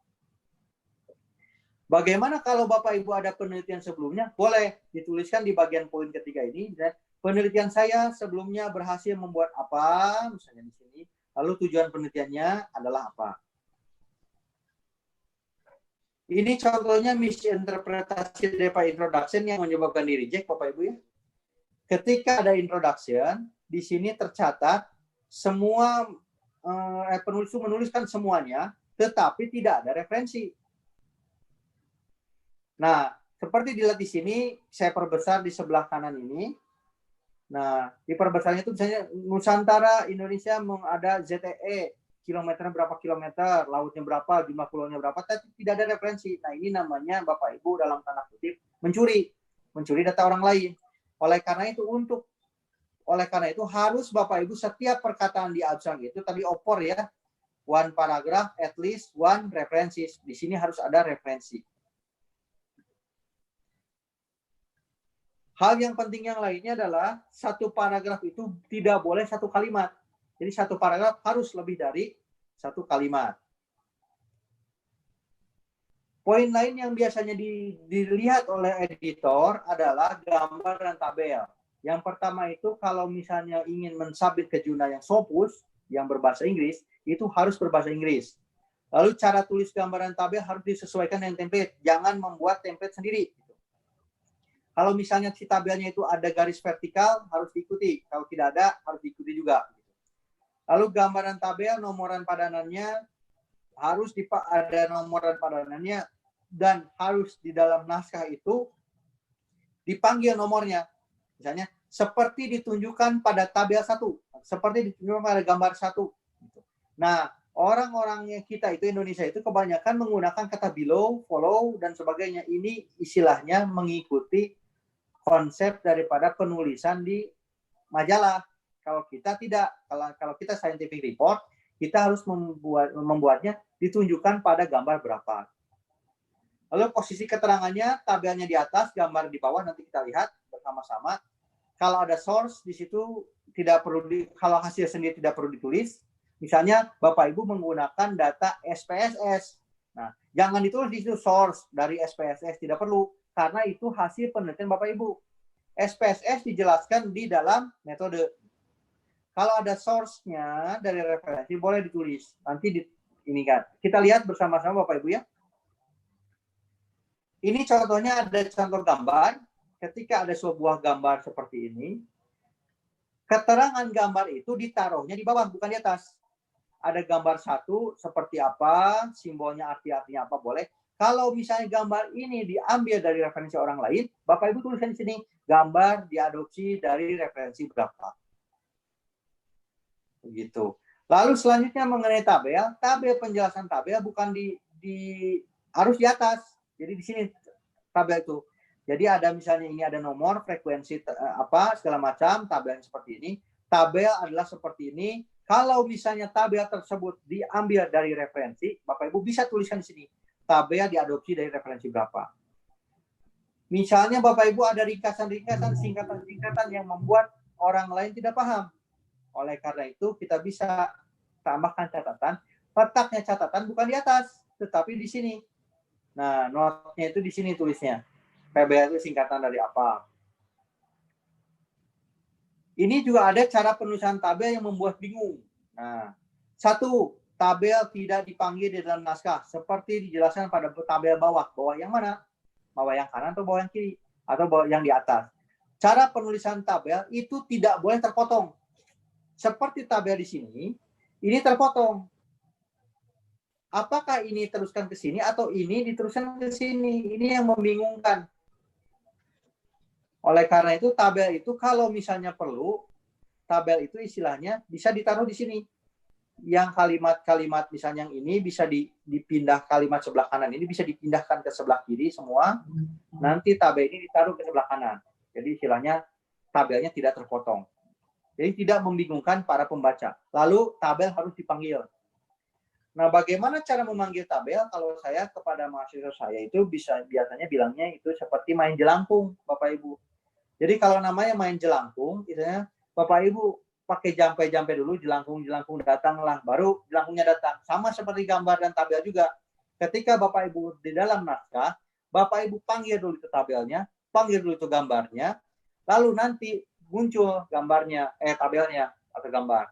Bagaimana kalau Bapak Ibu ada penelitian sebelumnya? Boleh dituliskan di bagian poin ketiga ini. Penelitian saya sebelumnya berhasil membuat apa? Misalnya di sini. Lalu tujuan penelitiannya adalah apa? Ini contohnya misinterpretasi daripada introduction yang menyebabkan di reject Bapak Ibu ya. Ketika ada introduction, di sini tercatat semua penulis itu menuliskan semuanya, tetapi tidak ada referensi. Nah, seperti dilihat di sini, saya perbesar di sebelah kanan ini. Nah, di perbesarnya itu misalnya Nusantara, Indonesia ada ZTE, kilometernya berapa kilometer, lautnya berapa, jumlah pulaunya berapa, tapi tidak ada referensi. Nah, ini namanya Bapak Ibu dalam tanda kutip mencuri data orang lain. Oleh karena itu harus Bapak Ibu setiap perkataan di abstrak itu tadi opor ya, one paragraph at least one references. Di sini harus ada referensi. Hal yang penting yang lainnya adalah satu paragraf itu tidak boleh satu kalimat. Jadi satu paragraf harus lebih dari satu kalimat. Poin lain yang biasanya dilihat oleh editor adalah gambar dan tabel. Yang pertama itu kalau misalnya ingin mensubmit ke jurnal yang Scopus, yang berbahasa Inggris, itu harus berbahasa Inggris. Lalu cara tulis gambar dan tabel harus disesuaikan dengan template. Jangan membuat template sendiri. Kalau misalnya si tabelnya itu ada garis vertikal, harus diikuti. Kalau tidak ada, harus diikuti juga. Lalu gambar dan tabel, nomoran padanannya, harus ada nomoran padanannya, dan harus di dalam naskah itu dipanggil nomornya. Misalnya, seperti ditunjukkan pada tabel 1, seperti ditunjukkan pada gambar 1. Nah, orang-orangnya kita itu Indonesia itu kebanyakan menggunakan kata below, follow, dan sebagainya. Ini istilahnya mengikuti konsep daripada penulisan di majalah. Kalau kita tidak, kalau kita scientific report, kita harus membuatnya ditunjukkan pada gambar berapa. Lalu posisi keterangannya, tabelnya di atas, gambar di bawah, nanti kita lihat bersama-sama. Kalau ada source di situ tidak perlu kalau hasil sendiri tidak perlu ditulis. Misalnya Bapak Ibu menggunakan data SPSS. Nah, jangan ditulis di situ source dari SPSS, tidak perlu karena itu hasil penelitian Bapak Ibu. SPSS dijelaskan di dalam metode. Kalau ada source-nya dari referensi boleh ditulis. Nanti ini kan. Kita lihat bersama-sama Bapak Ibu ya. Ini contohnya ada contoh gambar. Ketika ada sebuah gambar seperti ini, keterangan gambar itu ditaruhnya di bawah, bukan di atas. Ada gambar 1 seperti apa, simbolnya arti-artinya apa boleh. Kalau misalnya gambar ini diambil dari referensi orang lain, Bapak Ibu tuliskan di sini, gambar diadopsi dari referensi berapa. Begitu. Lalu selanjutnya mengenai tabel, penjelasan tabel bukan harus di atas. Jadi di sini tabel itu. Jadi ada misalnya ini ada nomor, frekuensi segala macam, tabel seperti ini. Tabel adalah seperti ini. Kalau misalnya tabel tersebut diambil dari referensi, Bapak Ibu bisa tuliskan di sini. Tabel diadopsi dari referensi berapa. Misalnya Bapak Ibu ada ringkasan-ringkasan, singkatan-singkatan yang membuat orang lain tidak paham. Oleh karena itu kita bisa tambahkan catatan. Letaknya catatan bukan di atas, tetapi di sini. Nah, notnya itu di sini tulisnya. PBL itu singkatan dari apa. Ini juga ada cara penulisan tabel yang membuat bingung. Nah, satu, tabel tidak dipanggil di dalam naskah seperti dijelaskan pada tabel bawah. Bawah yang mana? Bawah yang kanan atau bawah yang kiri? Atau bawah yang di atas? Cara penulisan tabel itu tidak boleh terpotong. Seperti tabel di sini, ini terpotong. Apakah ini teruskan ke sini atau ini diteruskan ke sini? Ini yang membingungkan. Oleh karena itu tabel itu kalau misalnya perlu, tabel itu istilahnya bisa ditaruh di sini. Yang kalimat-kalimat misalnya yang ini bisa dipindah, kalimat sebelah kanan ini bisa dipindahkan ke sebelah kiri semua. Nanti tabel ini ditaruh ke sebelah kanan. Jadi istilahnya tabelnya tidak terpotong. Jadi tidak membingungkan para pembaca. Lalu tabel harus dipanggil. Nah, bagaimana cara memanggil tabel? Kalau saya kepada mahasiswa saya itu biasanya bilangnya itu seperti main jelangkung, Bapak Ibu. Jadi kalau namanya main jelangkung, misalnya Bapak Ibu pakai jampe-jampe dulu, jelangkung datanglah, baru jelangkungnya datang. Sama seperti gambar dan tabel juga. Ketika Bapak Ibu di dalam naskah, Bapak Ibu panggil dulu itu tabelnya, panggil dulu itu gambarnya, lalu nanti muncul gambarnya, tabelnya atau gambar.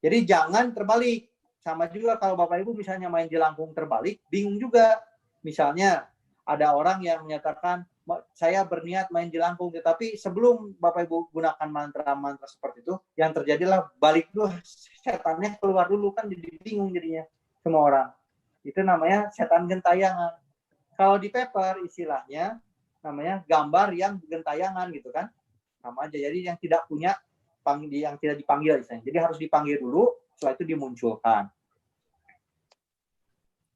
Jadi jangan terbalik. Sama juga kalau Bapak Ibu misalnya main jelangkung terbalik, bingung juga. Misalnya ada orang yang menyatakan, saya berniat main jelangkung, tetapi sebelum Bapak Ibu gunakan mantra-mantra seperti itu, yang terjadilah balik dulu, setannya keluar dulu, kan jadi bingung jadinya semua orang. Itu namanya setan gentayangan. Kalau di paper istilahnya namanya gambar yang gentayangan gitu kan. Sama aja, jadi yang tidak punya, yang tidak dipanggil istilahnya. Jadi harus dipanggil dulu, setelah itu dimunculkan.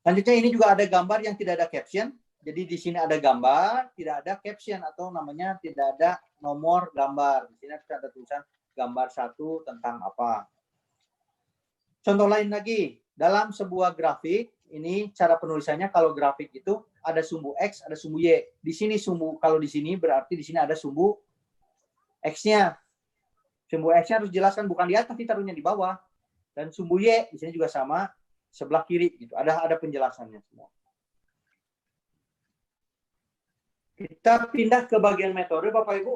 Selanjutnya ini juga ada gambar yang tidak ada caption. Jadi di sini ada gambar, tidak ada caption atau namanya tidak ada nomor gambar. Di sini ada tulisan gambar 1 tentang apa. Contoh lain lagi, dalam sebuah grafik, ini cara penulisannya kalau grafik itu ada sumbu X, ada sumbu Y. Di sini sumbu, kalau di sini berarti di sini ada sumbu X-nya. Sumbu X-nya harus dijelaskan, bukan di atas, ditaruhnya di bawah. Dan sumbu Y di sini juga sama, sebelah kiri gitu. Ada penjelasannya semua. Kita pindah ke bagian metode, Bapak Ibu.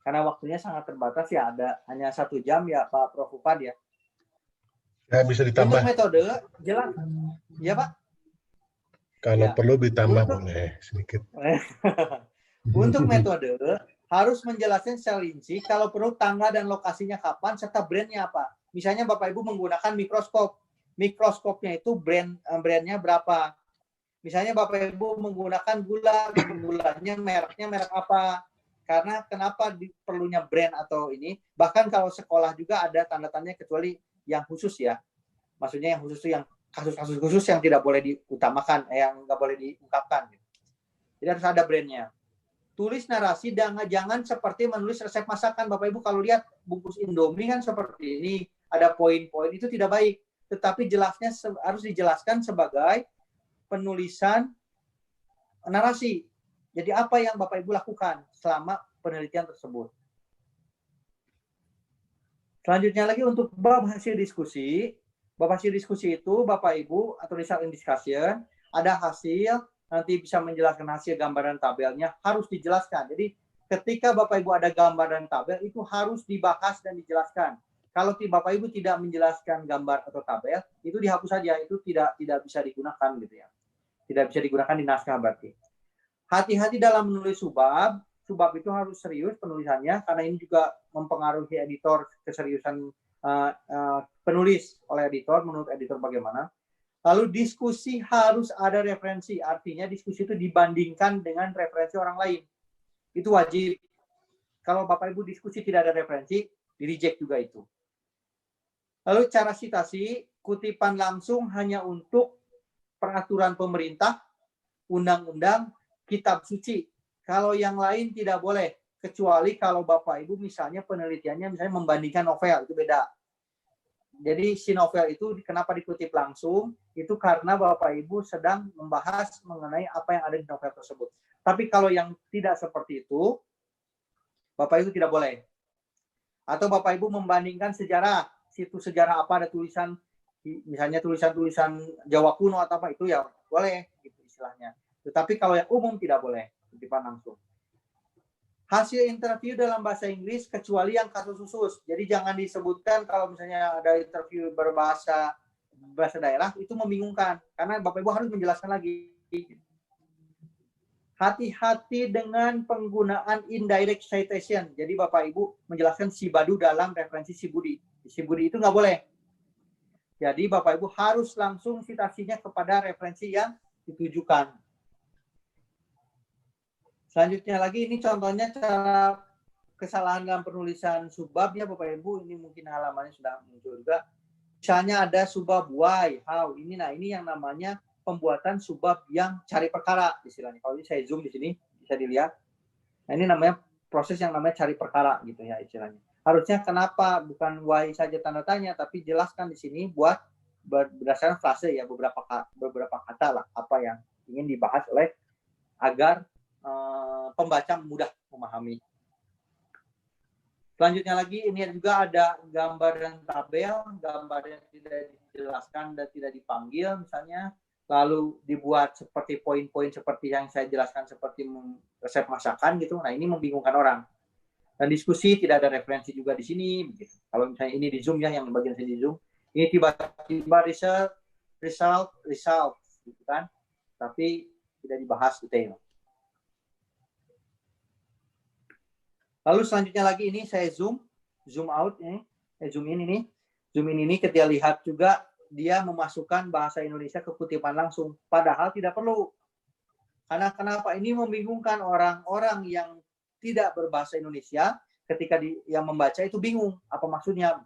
Karena waktunya sangat terbatas ya, ada hanya 1 jam ya, Pak Prof. Upad ya. Ya, bisa ditambah. Untuk metode, jelas. Ya, Pak? Kalau perlu ditambah boleh sedikit. Untuk metode, harus menjelaskan secara rinci, kalau perlu tanggal dan lokasinya kapan, serta brandnya apa. Misalnya Bapak Ibu menggunakan mikroskop. Mikroskopnya itu brandnya berapa. Misalnya Bapak Ibu menggunakan gulanya mereknya merek apa. Karena kenapa perlunya brand atau ini, bahkan kalau sekolah juga ada tanda-tandanya kecuali yang khusus ya. Maksudnya yang khusus itu yang kasus-kasus khusus yang tidak boleh diutamakan, yang nggak boleh diungkapkan. Jadi harus ada brandnya. Tulis narasi, jangan seperti menulis resep masakan. Bapak Ibu kalau lihat bungkus Indomie kan seperti ini, ada poin-poin, itu tidak baik. Tetapi jelasnya harus dijelaskan sebagai penulisan narasi. Jadi apa yang Bapak Ibu lakukan selama penelitian tersebut. Selanjutnya lagi untuk bab hasil diskusi. Bab hasil diskusi itu Bapak Ibu atau result in discussion, ada hasil, nanti bisa menjelaskan hasil gambaran tabelnya, harus dijelaskan. Jadi ketika Bapak Ibu ada gambar dan tabel, itu harus dibahas dan dijelaskan. Kalau Bapak Ibu tidak menjelaskan gambar atau tabel, itu dihapus saja, itu tidak bisa digunakan gitu ya. Tidak bisa digunakan di naskah berarti. Hati-hati dalam menulis subbab. Subbab itu harus serius penulisannya, karena ini juga mempengaruhi editor, keseriusan penulis oleh editor, menurut editor bagaimana. Lalu diskusi harus ada referensi, artinya diskusi itu dibandingkan dengan referensi orang lain. Itu wajib. Kalau Bapak Ibu diskusi tidak ada referensi, di-reject juga itu. Lalu cara citasi, kutipan langsung hanya untuk peraturan pemerintah, undang-undang, kitab suci. Kalau yang lain tidak boleh, kecuali kalau Bapak Ibu misalnya penelitiannya misalnya membandingkan novel, itu beda. Jadi si novel itu kenapa dikutip langsung, itu karena Bapak Ibu sedang membahas mengenai apa yang ada di novel tersebut. Tapi kalau yang tidak seperti itu, Bapak Ibu tidak boleh. Atau Bapak Ibu membandingkan sejarah, situs sejarah apa ada tulisan, misalnya tulisan-tulisan Jawa kuno atau apa, itu ya boleh, gitu istilahnya. Tetapi kalau yang umum tidak boleh, kutipan langsung. Hasil interview dalam bahasa Inggris kecuali yang kasus khusus. Jadi jangan disebutkan kalau misalnya ada interview berbahasa daerah, itu membingungkan. Karena Bapak Ibu harus menjelaskan lagi. Hati-hati dengan penggunaan indirect citation. Jadi Bapak Ibu menjelaskan si Badu dalam referensi si Budi. Si Budi itu nggak boleh. Jadi Bapak Ibu harus langsung citasinya kepada referensi yang ditujukan. Selanjutnya lagi, ini contohnya cara kesalahan dalam penulisan subbab ya Bapak Ibu. Ini mungkin halamannya sudah muncul juga. Misalnya ada subbab why, how. Ini yang namanya pembuatan subbab yang cari perkara istilahnya. Kalau ini saya zoom di sini bisa dilihat. Nah, ini namanya proses yang namanya cari perkara gitu ya istilahnya. Harusnya kenapa bukan why saja tanda tanya, tapi jelaskan di sini buat berdasarkan frase ya, beberapa kata lah apa yang ingin dibahas oleh agar pembaca mudah memahami. Selanjutnya lagi, ini juga ada gambar dan tabel, gambar yang tidak dijelaskan dan tidak dipanggil misalnya, lalu dibuat seperti poin-poin seperti yang saya jelaskan seperti resep masakan gitu. Nah, ini membingungkan orang. Dan diskusi tidak ada referensi juga di sini. Begitu. Kalau misalnya ini di Zoom ya, yang bagian sini di Zoom, ini tiba-tiba result, gitu kan? Tapi tidak dibahas detail. Lalu selanjutnya lagi ini saya zoom out ini, zoom in ini ketika lihat juga dia memasukkan bahasa Indonesia ke kutipan langsung, padahal tidak perlu. Karena kenapa? Ini membingungkan orang-orang yang tidak berbahasa Indonesia ketika yang membaca itu bingung apa maksudnya.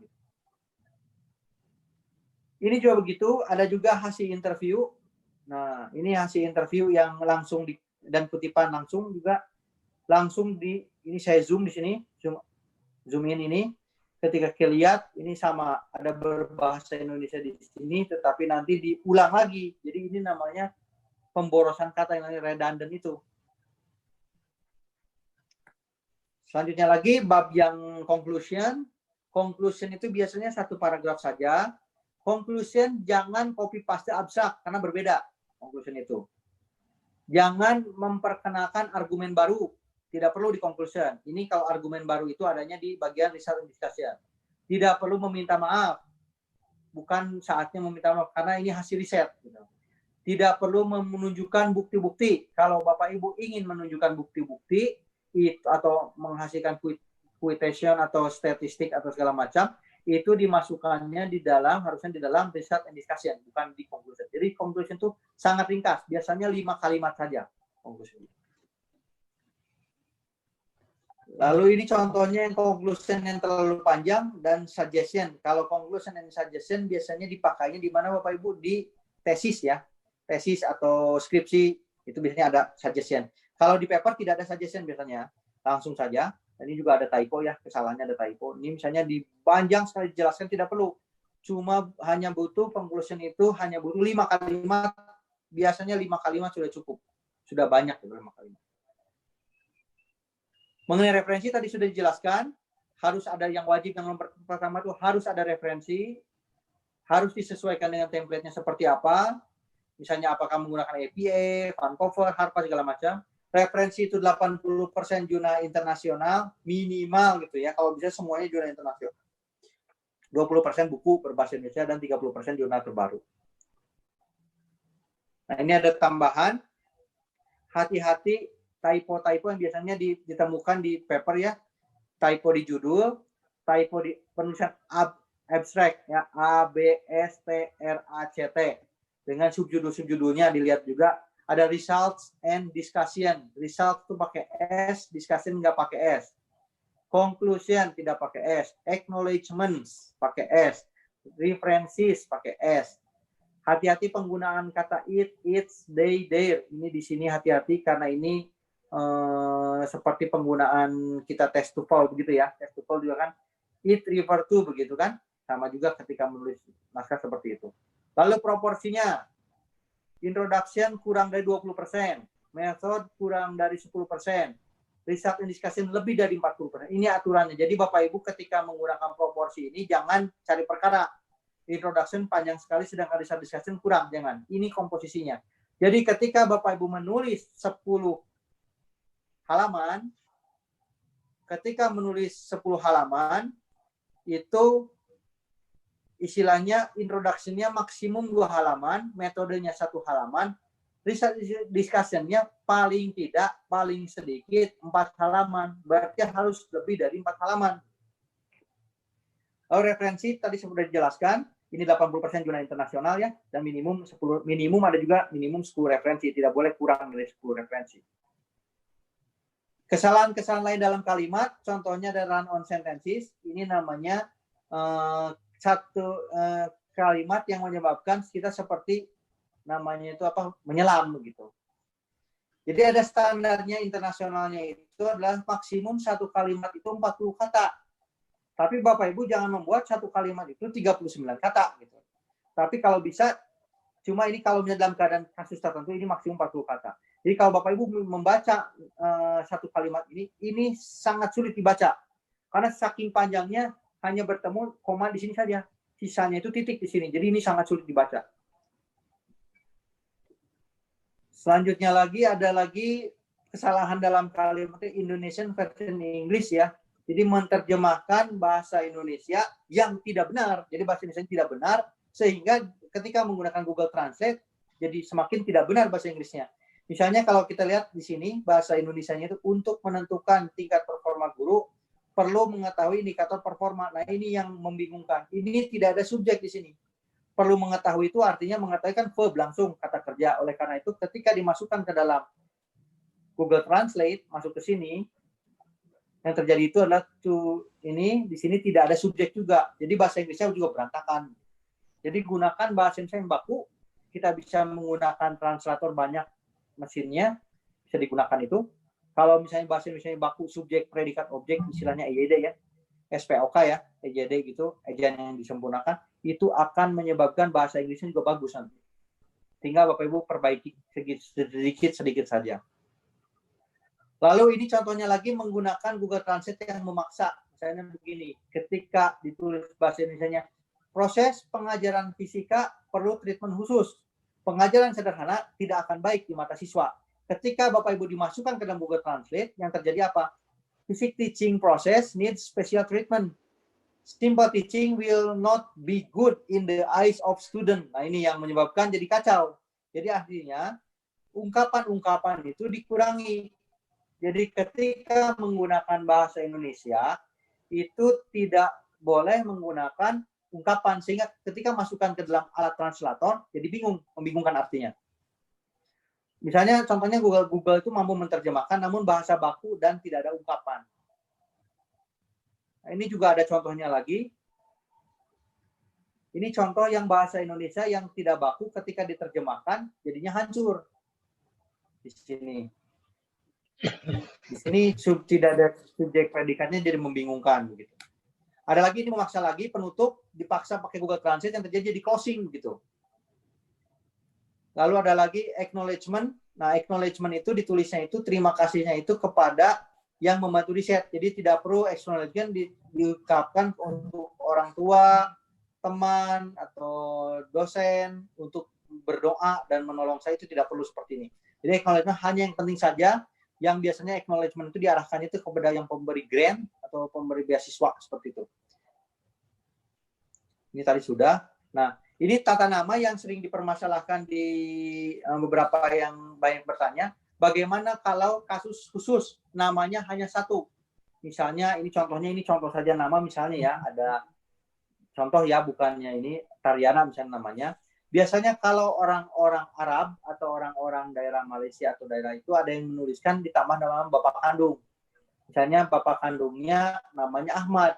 Ini juga begitu, ada juga hasil interview. Nah, ini hasil interview yang langsung dan kutipan langsung juga langsung ini saya zoom di sini, zoom in ini. Ketika kita lihat ini sama, ada berbahasa Indonesia di sini, tetapi nanti diulang lagi. Jadi ini namanya pemborosan kata yang namanya redundant itu. Selanjutnya lagi bab yang conclusion. Conclusion itu biasanya satu paragraf saja. Conclusion jangan copy paste abstrak karena berbeda conclusion itu. Jangan memperkenalkan argumen baru. Tidak perlu di conclusion. Ini kalau argumen baru itu adanya di bagian result and discussion. Tidak perlu meminta maaf. Bukan saatnya meminta maaf karena ini hasil riset. Tidak perlu menunjukkan bukti-bukti. Kalau Bapak Ibu ingin menunjukkan bukti-bukti atau menghasilkan quotation atau statistik atau segala macam, itu dimasukkannya harusnya di dalam result and discussion, bukan di conclusion. Jadi conclusion itu sangat ringkas. Biasanya 5 kalimat saja conclusion. Lalu ini contohnya yang conclusion yang terlalu panjang dan suggestion. Kalau conclusion and suggestion biasanya dipakainya di mana Bapak Ibu? Di tesis ya. Tesis atau skripsi itu biasanya ada suggestion. Kalau di paper tidak ada suggestion biasanya. Langsung saja. Ini juga ada typo ya, kesalahannya ada typo. Ini misalnya dipanjang sekali dijelaskan tidak perlu. Cuma hanya butuh conclusion itu hanya butuh 5 kalimat. Biasanya 5 kalimat sudah cukup. Sudah banyak 5 kalimat. Mengenai referensi tadi sudah dijelaskan, harus ada yang wajib. Yang pertama itu harus ada referensi, harus disesuaikan dengan template-nya seperti apa, misalnya apakah menggunakan APA, Vancouver, Harvard, segala macam. Referensi itu 80% jurnal internasional, minimal gitu ya, kalau bisa semuanya jurnal internasional. 20% buku berbahasa Indonesia dan 30% jurnal terbaru. Nah, ini ada tambahan, hati-hati typo-typo yang biasanya ditemukan di paper ya, typo di judul, typo di penulisan abstract ya, ABSTRACT. dengan subjudul-subjudulnya dilihat juga. Ada results and discussion. Result itu pakai S, discussion nggak pakai S. Conclusion tidak pakai S. Acknowledgements pakai S. References pakai S. Hati-hati penggunaan kata it, its, they, their. Ini di sini hati-hati karena ini seperti penggunaan kita test TOEFL begitu ya. Test TOEFL juga kan it refer to begitu kan. Sama juga ketika menulis naskah seperti itu. Lalu proporsinya. Introduction kurang dari 20%, method kurang dari 10%, result and discussion lebih dari 40%. Ini aturannya. Jadi Bapak Ibu ketika menggunakan proporsi ini jangan cari perkara. Introduction panjang sekali sedangkan result discussion kurang, jangan. Ini komposisinya. Jadi ketika Bapak Ibu menulis 10 halaman, ketika menulis 10 halaman itu istilahnya introduction-nya maksimum 2 halaman, metodenya 1 halaman, result discussion-nya paling tidak, paling sedikit 4 halaman. Berarti harus lebih dari 4 halaman. Lalu referensi tadi sudah dijelaskan, ini 80% jurnal internasional ya, dan minimum ada juga minimum 10 referensi, tidak boleh kurang dari 10 referensi. Kesalahan-kesalahan lain dalam kalimat, contohnya ada run-on sentences, ini namanya satu kalimat yang menyebabkan kita seperti namanya itu menyelam begitu. Jadi ada standarnya internasionalnya itu adalah maksimum satu kalimat itu 40 kata. Tapi Bapak Ibu jangan membuat satu kalimat itu 39 kata gitu. Tapi kalau bisa cuma ini kalau dalam keadaan kasus tertentu ini maksimum 40 kata. Jadi kalau Bapak Ibu membaca satu kalimat ini sangat sulit dibaca. Karena saking panjangnya hanya bertemu koma di sini saja. Sisanya itu titik di sini. Jadi ini sangat sulit dibaca. Selanjutnya ada lagi kesalahan dalam kalimat Indonesian version English ya. Jadi menerjemahkan bahasa Indonesia yang tidak benar. Jadi bahasa Indonesia tidak benar sehingga ketika menggunakan Google Translate jadi semakin tidak benar bahasa Inggrisnya. Misalnya kalau kita lihat di sini bahasa Indonesianya itu untuk menentukan tingkat performa guru perlu mengetahui indikator performa. Nah, ini yang membingungkan. Ini tidak ada subjek di sini. Perlu mengetahui itu artinya mengetahui kan verb langsung kata kerja. Oleh karena itu ketika dimasukkan ke dalam Google Translate masuk ke sini yang terjadi itu adalah di sini tidak ada subjek juga. Jadi bahasa Inggrisnya juga berantakan. Jadi gunakan bahasa Indonesia yang baku. Kita bisa menggunakan translator banyak mesinnya bisa digunakan itu. Kalau misalnya bahasa Indonesia baku subjek predikat objek istilahnya EYD ya, SPOK ya, EYD gitu, ejaan yang disempurnakan itu akan menyebabkan bahasa Inggrisnya juga bagus nanti. Tinggal Bapak Ibu perbaiki sedikit saja. Lalu ini contohnya lagi menggunakan Google Translate yang memaksa. Misalnya begini, ketika ditulis bahasa Indonesianya, proses pengajaran fisika perlu treatment khusus. Pengajaran sederhana tidak akan baik di mata siswa. Ketika Bapak Ibu dimasukkan ke dalam Google Translate, yang terjadi apa? Physics teaching process needs special treatment. Simple teaching will not be good in the eyes of student. Nah, ini yang menyebabkan jadi kacau. Jadi artinya, ungkapan-ungkapan itu dikurangi. Jadi ketika menggunakan bahasa Indonesia, itu tidak boleh menggunakan ungkapan. Sehingga ketika masukkan ke dalam alat translator, jadi membingungkan artinya. Misalnya contohnya Google itu mampu menerjemahkan namun bahasa baku dan tidak ada ungkapan. Nah, ini juga ada contohnya lagi. Ini contoh yang bahasa Indonesia yang tidak baku ketika diterjemahkan jadinya hancur. Di sini. Di sini tidak ada subjek predikatnya jadi membingungkan begitu. Ada lagi ini memaksa lagi penutup dipaksa pakai Google Translate yang terjadi di closing gitu. Lalu ada lagi acknowledgement. Nah, acknowledgement itu ditulisnya itu terima kasihnya itu kepada yang membantu riset. Jadi tidak perlu acknowledgement diungkapkan untuk orang tua, teman atau dosen untuk berdoa dan menolong saya itu tidak perlu seperti ini. Jadi acknowledgement hanya yang penting saja. Yang biasanya acknowledgement itu diarahkan itu kepada yang pemberi grant atau pemberi beasiswa seperti itu. Ini tadi sudah. Nah, ini tata nama yang sering dipermasalahkan di beberapa yang banyak bertanya. Bagaimana kalau kasus khusus namanya hanya satu? Misalnya ini contoh saja nama misalnya ya. Ada contoh ya bukannya ini Tariana misalnya namanya. Biasanya kalau orang-orang Arab atau orang-orang daerah Malaysia atau daerah itu ada yang menuliskan ditambah nama bapak kandung. Misalnya bapak kandungnya namanya Ahmad,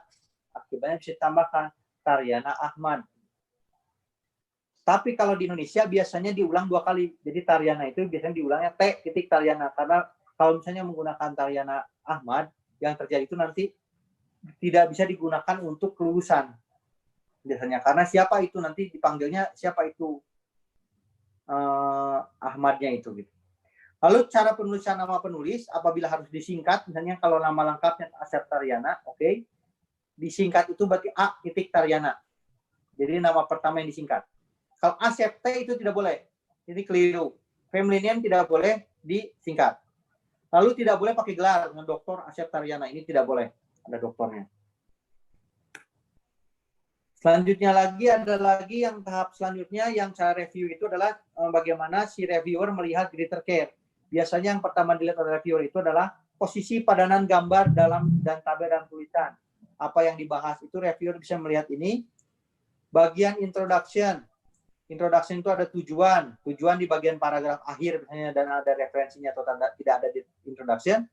akibatnya bisa ditambahkan Taryana Ahmad. Tapi kalau di Indonesia biasanya diulang 2 kali. Jadi Taryana itu biasanya diulangnya T titik Taryana. Karena kalau misalnya menggunakan Taryana Ahmad, yang terjadi itu nanti tidak bisa digunakan untuk kelulusan. Biasanya karena siapa itu nanti dipanggilnya siapa itu Ahmadnya itu gitu. Lalu cara penulisan nama penulis apabila harus disingkat, misalnya kalau nama lengkapnya Asep Taryana, oke. Disingkat itu berarti A titik Taryana. Jadi nama pertama yang disingkat. Kalau Asep T itu tidak boleh. Ini keliru. Family name tidak boleh disingkat. Lalu tidak boleh pakai gelar dengan Dr. Asep Taryana. Ini tidak boleh. Ada doktornya. Selanjutnya lagi ada lagi yang tahap selanjutnya yang cara review itu adalah bagaimana si reviewer melihat greater care. Biasanya yang pertama dilihat oleh reviewer itu adalah posisi padanan gambar dalam dan tabel dan tulisan. Apa yang dibahas itu reviewer bisa melihat ini. Bagian introduction. Introduction itu ada tujuan. Tujuan di bagian paragraf akhir misalnya dan ada referensinya atau tidak ada di introduction.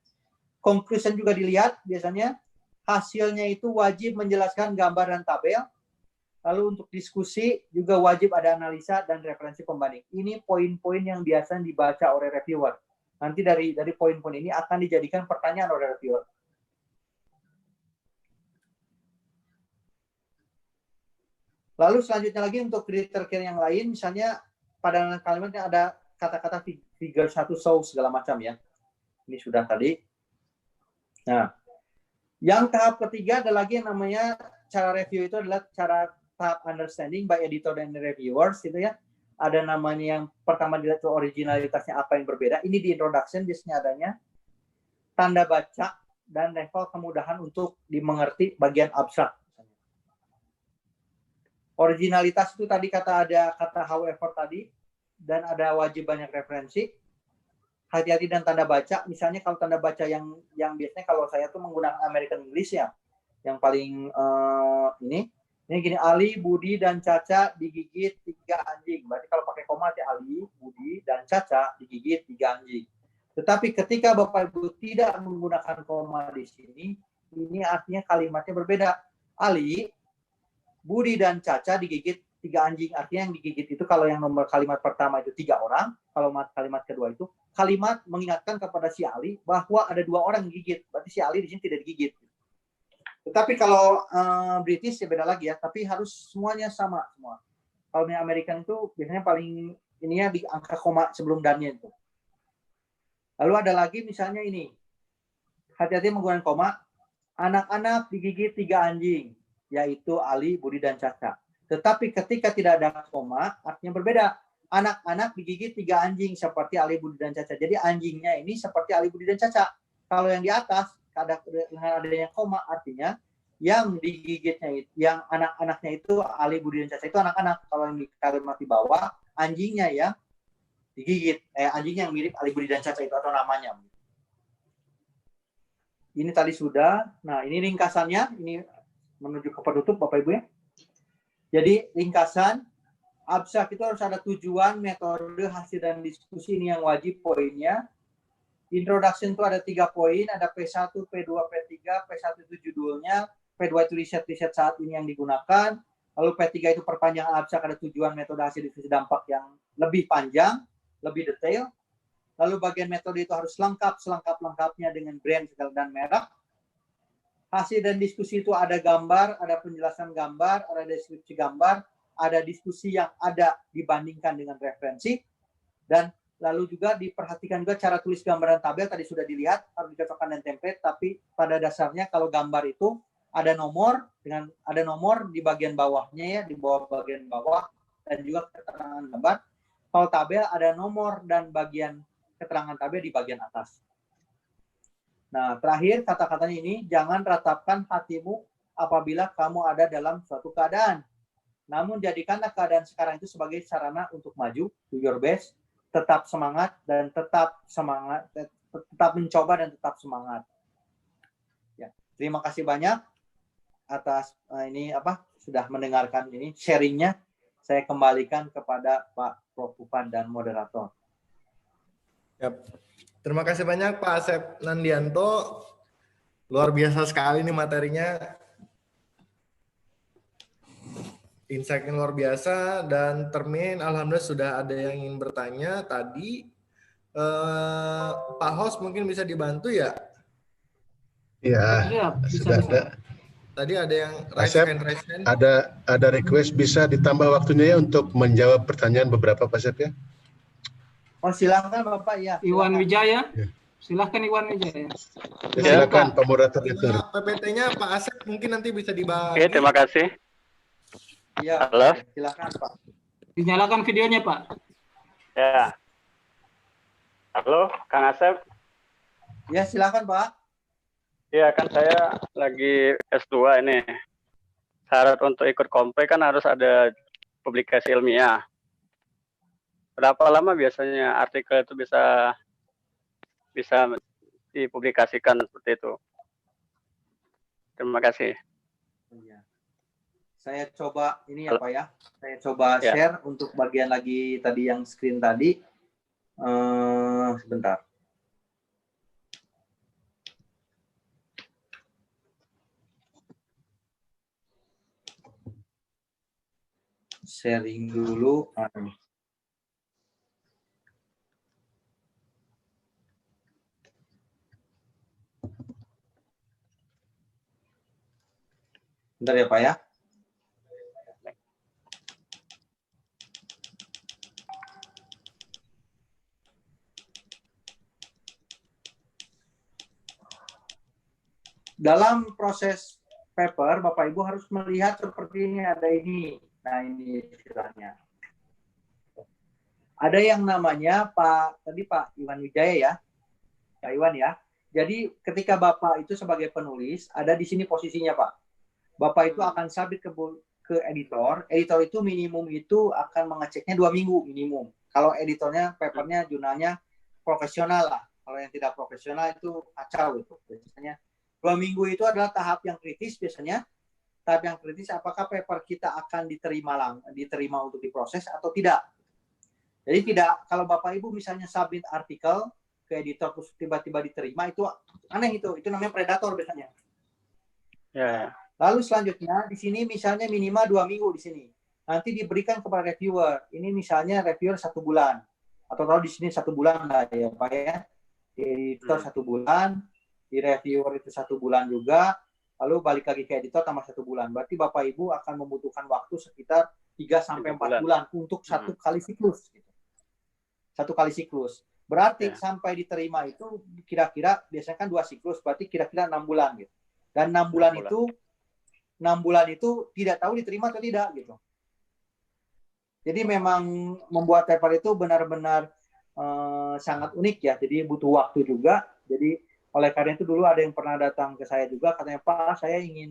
Conclusion juga dilihat biasanya. Hasilnya itu wajib menjelaskan gambar dan tabel. Lalu untuk diskusi juga wajib ada analisa dan referensi pembanding. Ini poin-poin yang biasa dibaca oleh reviewer. Nanti dari poin-poin ini akan dijadikan pertanyaan oleh reviewer. Lalu selanjutnya lagi untuk greater care yang lain, misalnya pada kalimatnya ada kata-kata figure 1 show segala macam ya. Ini sudah tadi. Nah, yang tahap ketiga ada lagi yang namanya cara review itu adalah cara tahap understanding by editor dan reviewers gitu ya. Ada namanya yang pertama dilihat originalitasnya apa yang berbeda. Ini di introduction biasanya adanya tanda baca dan level kemudahan untuk dimengerti bagian abstrak. Originalitas itu tadi ada kata however tadi dan ada wajib banyak referensi. Hati-hati dan tanda baca. Misalnya kalau tanda baca yang biasanya kalau saya tuh menggunakan American English ya, yang paling ini gini, Ali, Budi, dan Caca digigit 3 anjing. Berarti kalau pakai koma ya Ali, Budi, dan Caca digigit 3 anjing. Tetapi ketika Bapak Ibu tidak menggunakan koma di sini, ini artinya kalimatnya berbeda. Ali, Budi, dan Caca digigit 3 anjing. Artinya yang digigit itu kalau yang nomor kalimat pertama itu 3 orang, kalau kalimat kedua itu kalimat mengingatkan kepada si Ali bahwa ada 2 orang yang gigit. Berarti si Ali di sini tidak digigit. Tetapi kalau British ya beda lagi ya, tapi harus semuanya sama semua. Kalau yang American itu biasanya paling ininya di angka koma sebelum dannya itu. Lalu ada lagi misalnya ini, hati-hati menggunakan koma, anak-anak digigit 3 anjing, yaitu Ali, Budi, dan Caca. Tetapi ketika tidak ada koma, artinya berbeda. Anak-anak digigit 3 anjing seperti Ali, Budi, dan Caca. Jadi anjingnya ini seperti Ali, Budi, dan Caca. Kalau yang di atas, dengan adanya koma artinya yang digigitnya yang anak-anaknya itu Ali, Budi, dan Caca itu anak-anak. Kalau yang di kalimat di bawah anjingnya ya digigit, anjingnya yang mirip Ali, Budi, dan Caca itu atau namanya. Ini tadi sudah. Nah ini ringkasannya, ini menuju ke penutup Bapak Ibu ya. Jadi ringkasan abstrak itu harus ada tujuan, metode, hasil, dan diskusi. Ini yang wajib poinnya. Introduction itu ada 3 poin, ada P1, P2, P3, P1 itu judulnya, P2 itu riset saat ini yang digunakan, lalu P3 itu perpanjangan abstrak, ada tujuan, metode, hasil, diskusi, dampak yang lebih panjang, lebih detail, lalu bagian metode itu harus lengkap, selengkap-lengkapnya dengan brand dan merek, hasil dan diskusi itu ada gambar, ada penjelasan gambar, ada deskripsi gambar, ada diskusi yang ada dibandingkan dengan referensi, dan lalu juga diperhatikan juga cara tulis gambar dan tabel tadi sudah dilihat harus dicocokkan dengan template, tapi pada dasarnya kalau gambar itu ada nomor di bagian bawahnya ya, di bawah bagian bawah dan juga keterangan gambar. Kalau tabel ada nomor dan bagian keterangan tabel di bagian atas. Nah, terakhir kata-katanya ini, jangan ratapkan hatimu apabila kamu ada dalam suatu keadaan. Namun jadikanlah keadaan sekarang itu sebagai sarana untuk maju, do your best, tetap semangat dan tetap mencoba dan tetap semangat. Ya, terima kasih banyak atas ini sudah mendengarkan ini sharingnya. saya kembalikan kepada Pak Prof. Pupan dan moderator. Yap. Terima kasih banyak Pak Asep Nandianto. Luar biasa sekali nih materinya. Insight-nya luar biasa, dan termin alhamdulillah sudah ada yang ingin bertanya tadi. Pak host mungkin bisa dibantu ya? Ya, Iya, sudah bisa. ada. Tadi ada yang raise Asep, hand. ada request bisa ditambah waktunya ya untuk menjawab pertanyaan beberapa Pak Asep ya? Oh, silakan Bapak ya. Iwan Silakan. Wijaya. Ya. Silahkan Iwan Wijaya. Ya, silakan Pak moderator diatur. PPT-nya Pak Asep mungkin nanti bisa dibagi. Oke, terima kasih. Iya, Halo. silakan Pak. Dinyalakan videonya, Pak. Ya. Halo, Kang Asep. Ya, silakan Pak. Ya, kan saya lagi S2 ini. Syarat untuk ikut kompe kan harus ada publikasi ilmiah. Berapa lama biasanya artikel itu bisa dipublikasikan seperti itu? Terima kasih. Iya. Saya coba ini ya Pak ya. Saya coba Ya. share untuk bagian lagi tadi yang screen tadi. Sebentar. Sharing dulu. Bentar ya Pak ya. Dalam proses paper, Bapak Ibu harus melihat seperti ini, ada ini. Nah, ini istilahnya. Ada yang namanya tadi Pak Iwan Wijaya ya. Pak Iwan ya. Jadi ketika Bapak itu sebagai penulis, ada di sini posisinya Pak. Bapak itu akan submit ke editor. Editor itu minimum itu akan mengeceknya 2 minggu minimum. Kalau editornya, papernya, jurnalnya profesional lah. Kalau yang tidak profesional itu kacau itu. Biasanya 2 minggu itu adalah tahap yang kritis biasanya. Tahap yang kritis apakah paper kita akan diterima untuk diproses atau tidak. Jadi tidak, kalau Bapak Ibu misalnya submit artikel ke editor terus tiba-tiba diterima, itu aneh itu namanya predator biasanya. Ya. Lalu selanjutnya di sini misalnya minimal 2 minggu di sini. Nanti diberikan kepada reviewer. Ini misalnya reviewer 1 bulan. Atau kalau di sini 1 bulan lah ya Pak ya. Di editor 1 bulan, di reviewer itu 1 bulan juga, lalu balik lagi ke editor tambah 1 bulan. Berarti Bapak Ibu akan membutuhkan waktu sekitar 3-4 bulan untuk 1 kali siklus. Gitu. 1 kali siklus. Berarti sampai diterima itu kira-kira biasanya kan 2 siklus, berarti kira-kira 6 bulan gitu. Dan 6 bulan itu tidak tahu diterima atau tidak gitu. Jadi memang membuat paper itu benar-benar sangat unik ya. Jadi butuh waktu juga. Jadi oleh karena itu dulu ada yang pernah datang ke saya juga, katanya Pak saya ingin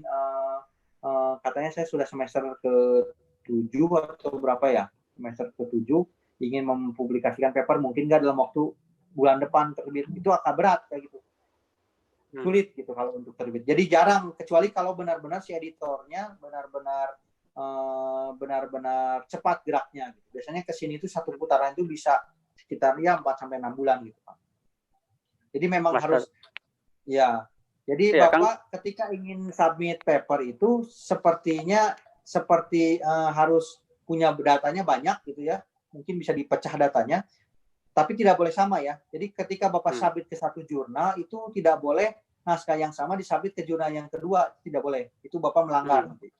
katanya saya sudah semester ke-7 atau berapa ya, semester ke-7 ingin mempublikasikan paper, mungkin nggak dalam waktu bulan depan terbit. Itu agak berat kayak gitu. Sulit gitu kalau untuk terbit. Jadi jarang, kecuali kalau benar-benar si editornya benar-benar cepat geraknya. Gitu. Biasanya ke sini itu 1 putaran itu bisa sekitar ya 4-6 bulan gitu Pak. Jadi memang harus ya. Jadi ya, Bapak ketika ingin submit paper itu sepertinya harus punya datanya banyak gitu ya. Mungkin bisa dipecah datanya. Tapi tidak boleh sama ya. Jadi ketika Bapak submit ke 1 jurnal itu tidak boleh naskah yang sama disubmit ke jurnal yang kedua, tidak boleh. Itu Bapak melanggar nanti.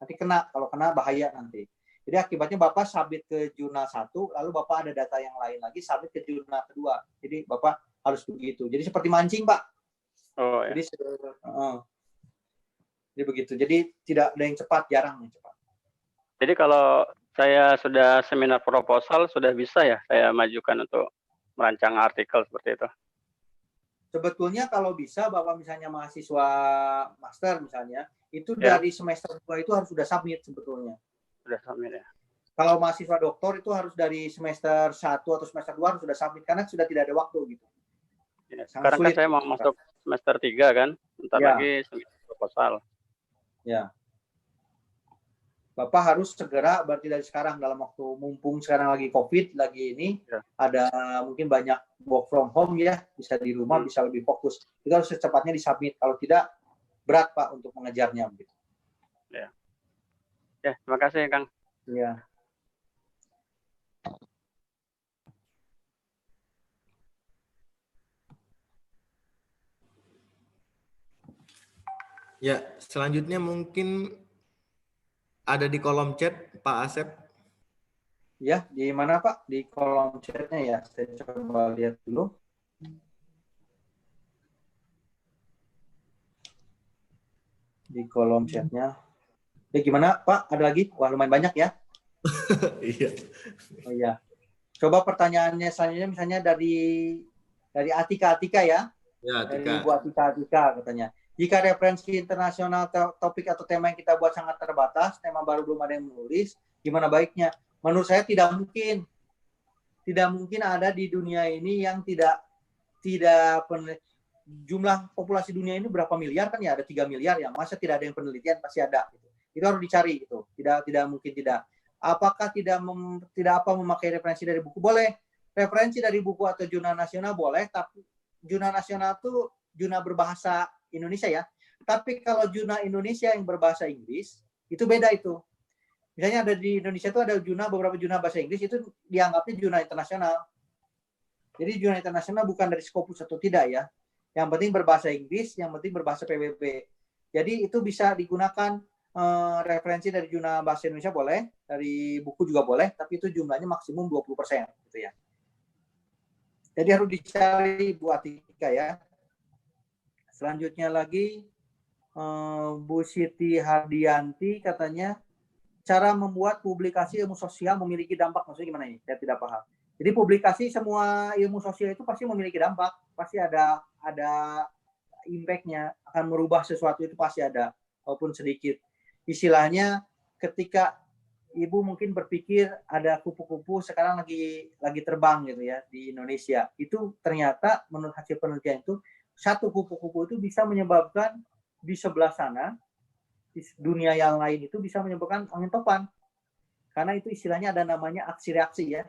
Nanti kena, kalau kena bahaya nanti. Jadi akibatnya Bapak submit ke jurnal 1, lalu Bapak ada data yang lain lagi submit ke jurnal kedua. Jadi Bapak harus begitu. Jadi seperti mancing, Pak. Oh, ya. Jadi begitu. Jadi tidak ada yang cepat, jarang yang cepat. Jadi kalau saya sudah seminar proposal, sudah bisa ya saya majukan untuk merancang artikel seperti itu? Sebetulnya kalau bisa, Bapak misalnya mahasiswa master misalnya, itu dari semester 2 itu harus sudah submit sebetulnya. Sudah submit ya? Kalau mahasiswa doktor itu harus dari semester 1 atau semester 2 harus sudah submit, karena sudah tidak ada waktu gitu. Ya, sekarang kan saya mau masuk semester 3 kan, bentar lagi semester proposal. Ya. Bapak harus segera berarti dari sekarang dalam waktu mumpung sekarang lagi COVID lagi ini ada mungkin banyak work from home ya, bisa di rumah bisa lebih fokus. Itu harus secepatnya disubmit. Kalau tidak berat Pak untuk mengejarnya begitu. Ya. Ya, terima kasih Kang. Ya. Ya, selanjutnya mungkin ada di kolom chat Pak Asep. Ya, di mana Pak? Di kolom chatnya ya. Saya coba lihat dulu. Di kolom chatnya. Ya gimana Pak? Ada lagi? Wah lumayan banyak ya. Iya. Oh iya. Coba pertanyaannya selanjutnya misalnya dari Atika ya. Ya, Dari Tika. Bu Atika katanya. Jika referensi internasional topik atau tema yang kita buat sangat terbatas, tema baru belum ada yang menulis, gimana baiknya? Menurut saya tidak mungkin. Tidak mungkin ada di dunia ini yang tidak jumlah populasi dunia ini berapa miliar kan ya, ada 3 miliar ya. Masa tidak ada yang penelitian, pasti ada. Itu harus dicari gitu. Tidak mungkin tidak. Apakah tidak memakai referensi dari buku? Boleh. Referensi dari buku atau jurnal nasional boleh, tapi jurnal nasional itu jurnal berbahasa Indonesia ya. Tapi kalau jurnal Indonesia yang berbahasa Inggris, itu beda itu. Misalnya ada di Indonesia itu ada beberapa jurnal bahasa Inggris, itu dianggapnya jurnal internasional. Jadi jurnal internasional bukan dari Scopus atau tidak ya. Yang penting berbahasa Inggris, yang penting berbahasa PBB. Jadi itu bisa digunakan referensi dari jurnal bahasa Indonesia boleh, dari buku juga boleh, tapi itu jumlahnya maksimum 20% gitu ya. Jadi harus dicari Bu Atika ya. Selanjutnya lagi Bu Siti Hardianti katanya cara membuat publikasi ilmu sosial memiliki dampak, maksudnya gimana ini? Saya tidak paham. Jadi publikasi semua ilmu sosial itu pasti memiliki dampak, pasti ada impact-nya, akan merubah sesuatu itu pasti ada, walaupun sedikit. Istilahnya ketika Ibu mungkin berpikir ada kupu-kupu sekarang lagi terbang gitu ya di Indonesia. Itu ternyata menurut hasil penelitian itu satu kupu-kupu itu bisa menyebabkan di sebelah sana di dunia yang lain itu bisa menyebabkan angin topan. Karena itu istilahnya ada namanya aksi reaksi ya.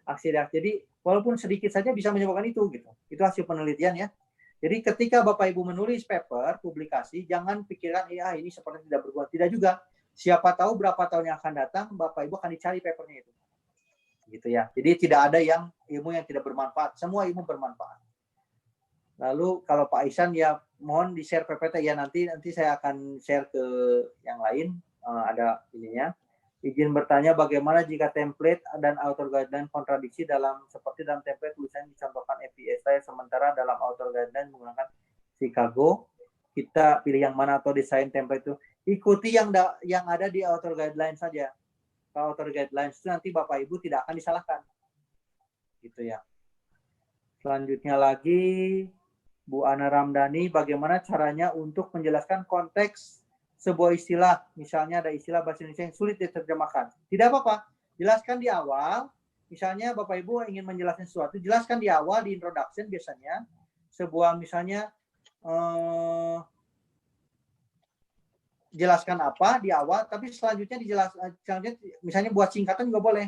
Aksi reaksi. Jadi walaupun sedikit saja bisa menyebabkan itu gitu. Itu hasil penelitian ya. Jadi ketika Bapak Ibu menulis paper, publikasi, jangan pikirkan ya ini seperti tidak berguna. Tidak juga. Siapa tahu berapa tahun yang akan datang, Bapak Ibu akan dicari papernya itu. Gitu ya. Jadi tidak ada ilmu yang tidak bermanfaat. Semua ilmu bermanfaat. Lalu kalau Pak Ihsan ya mohon di-share PPT ya, nanti saya akan share ke yang lain, ada ininya. Izin bertanya bagaimana jika template dan author guideline kontradiksi seperti dalam template tulisan dicontohkan FPSI sementara dalam author guideline menggunakan Chicago, kita pilih yang mana atau desain template itu? Ikuti yang ada di author guideline saja. Kalau author guideline itu nanti Bapak Ibu tidak akan disalahkan. Gitu ya. Selanjutnya lagi Bu Ana Ramdhani, bagaimana caranya untuk menjelaskan konteks sebuah istilah, misalnya ada istilah bahasa Indonesia yang sulit diterjemahkan. Tidak apa-apa, jelaskan di awal. Misalnya Bapak Ibu ingin menjelaskan sesuatu, jelaskan di awal di introduction biasanya sebuah misalnya jelaskan apa di awal, tapi selanjutnya misalnya buat singkatan juga boleh.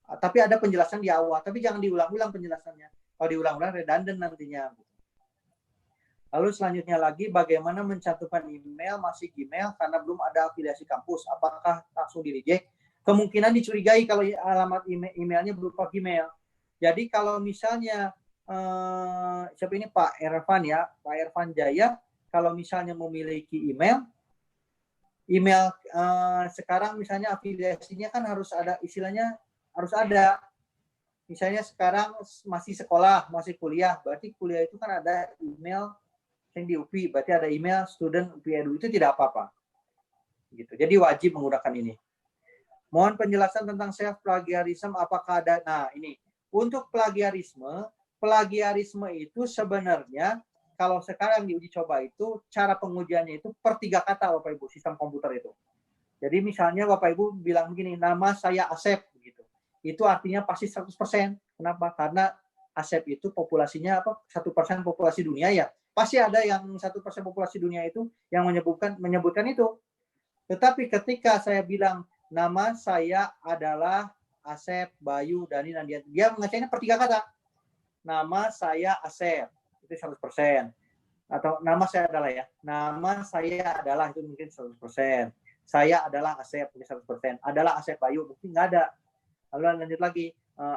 Tapi ada penjelasan di awal, tapi jangan diulang-ulang penjelasannya. Kalau diulang-ulang redundant nantinya. Lalu selanjutnya lagi, bagaimana mencantumkan email masih Gmail karena belum ada afiliasi kampus. Apakah langsung di-reject? Kemungkinan dicurigai kalau alamat emailnya berupa Gmail. Jadi kalau misalnya, siapa ini Pak Ervan ya, Pak Ervan Jaya, kalau misalnya memiliki email sekarang misalnya afiliasinya kan harus ada, istilahnya harus ada. Misalnya sekarang masih sekolah, masih kuliah, berarti kuliah itu kan ada email yang di UPI, berarti ada email student UPI Edu, itu tidak apa-apa. Gitu. Jadi wajib menggunakan ini. Mohon penjelasan tentang self plagiarism, apakah ada, nah ini, untuk plagiarisme itu sebenarnya kalau sekarang di uji coba itu cara pengujiannya itu per 3 kata Bapak Ibu, sistem komputer itu. Jadi misalnya Bapak Ibu bilang begini, nama saya Asep, gitu. Itu artinya pasti 100%. Kenapa? Karena Asep itu populasinya 1% populasi dunia ya. Pasti ada yang 1% populasi dunia itu yang menyebutkan itu. Tetapi ketika saya bilang nama saya adalah Asep, Bayu, Dani, Nandian, dia mengeceknya per 3 kata. Nama saya Asep, itu 100%. Atau nama saya adalah ya, nama saya adalah itu mungkin 100%. Saya adalah Asep, mungkin 100%. Adalah Asep Bayu, mungkin nggak ada. Lalu lanjut lagi,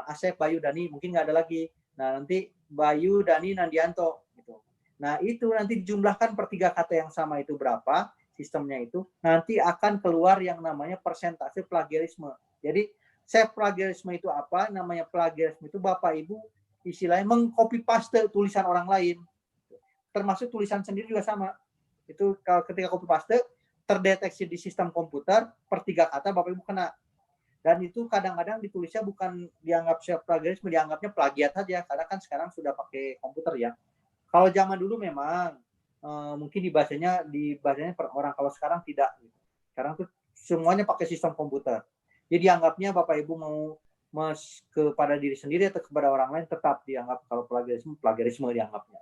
Asep, Bayu, Dani, mungkin nggak ada lagi. Nah, nanti Bayu, Dani, Nandianto. Gitu. Nah, itu nanti dijumlahkan per 3 kata yang sama itu berapa, sistemnya itu, nanti akan keluar yang namanya persentase plagiarisme. Jadi, plagiarisme itu apa? Namanya plagiarisme itu Bapak Ibu istilahnya mengcopy paste tulisan orang lain. Termasuk tulisan sendiri juga sama. Itu kalau ketika copy paste terdeteksi di sistem komputer per 3 kata Bapak Ibu kena. Dan itu kadang-kadang ditulisnya bukan dianggap self plagiarisme, dianggapnya plagiat saja karena kan sekarang sudah pakai komputer ya. Kalau zaman dulu memang mungkin dibacanya per orang, kalau sekarang tidak. Sekarang tuh semuanya pakai sistem komputer. Jadi dianggapnya Bapak Ibu mau kepada diri sendiri atau kepada orang lain tetap dianggap kalau plagiarisme dianggapnya.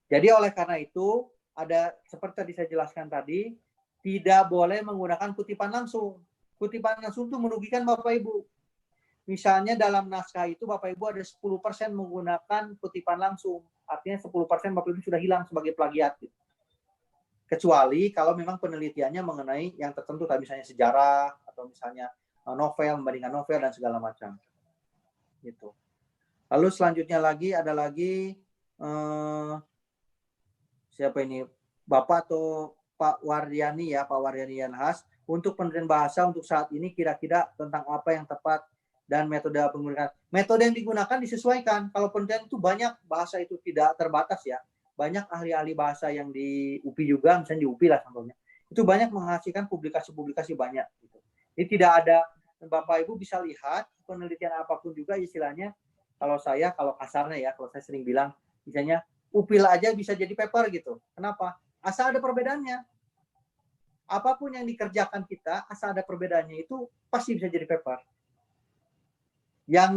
Jadi oleh karena itu ada seperti tadi saya jelaskan tadi, tidak boleh menggunakan kutipan langsung. Kutipan langsung itu merugikan Bapak Ibu. Misalnya dalam naskah itu Bapak Ibu ada 10% menggunakan kutipan langsung. Artinya 10% Bapak Ibu sudah hilang sebagai plagiat. Kecuali kalau memang penelitiannya mengenai yang tertentu, tadi misalnya sejarah atau misalnya novel, membandingkan novel dan segala macam. Gitu. Lalu selanjutnya lagi ada lagi siapa ini? Bapak atau Pak Waryani ya, Pak Waryani Yanhas, untuk penelitian bahasa untuk saat ini kira-kira tentang apa yang tepat dan metode penggunaan. Metode yang digunakan disesuaikan. Kalau penelitian itu banyak, bahasa itu tidak terbatas ya. Banyak ahli-ahli bahasa yang di UPI juga, misalnya di UPI lah contohnya. Itu banyak menghasilkan publikasi-publikasi banyak. Gitu. Jadi tidak ada, Bapak Ibu bisa lihat penelitian apapun juga istilahnya, kalau kasarnya ya, kalau saya sering bilang, misalnya UPIL aja bisa jadi paper gitu. Kenapa? Asal ada perbedaannya. Apapun yang dikerjakan kita, asal ada perbedaannya itu pasti bisa jadi paper. Yang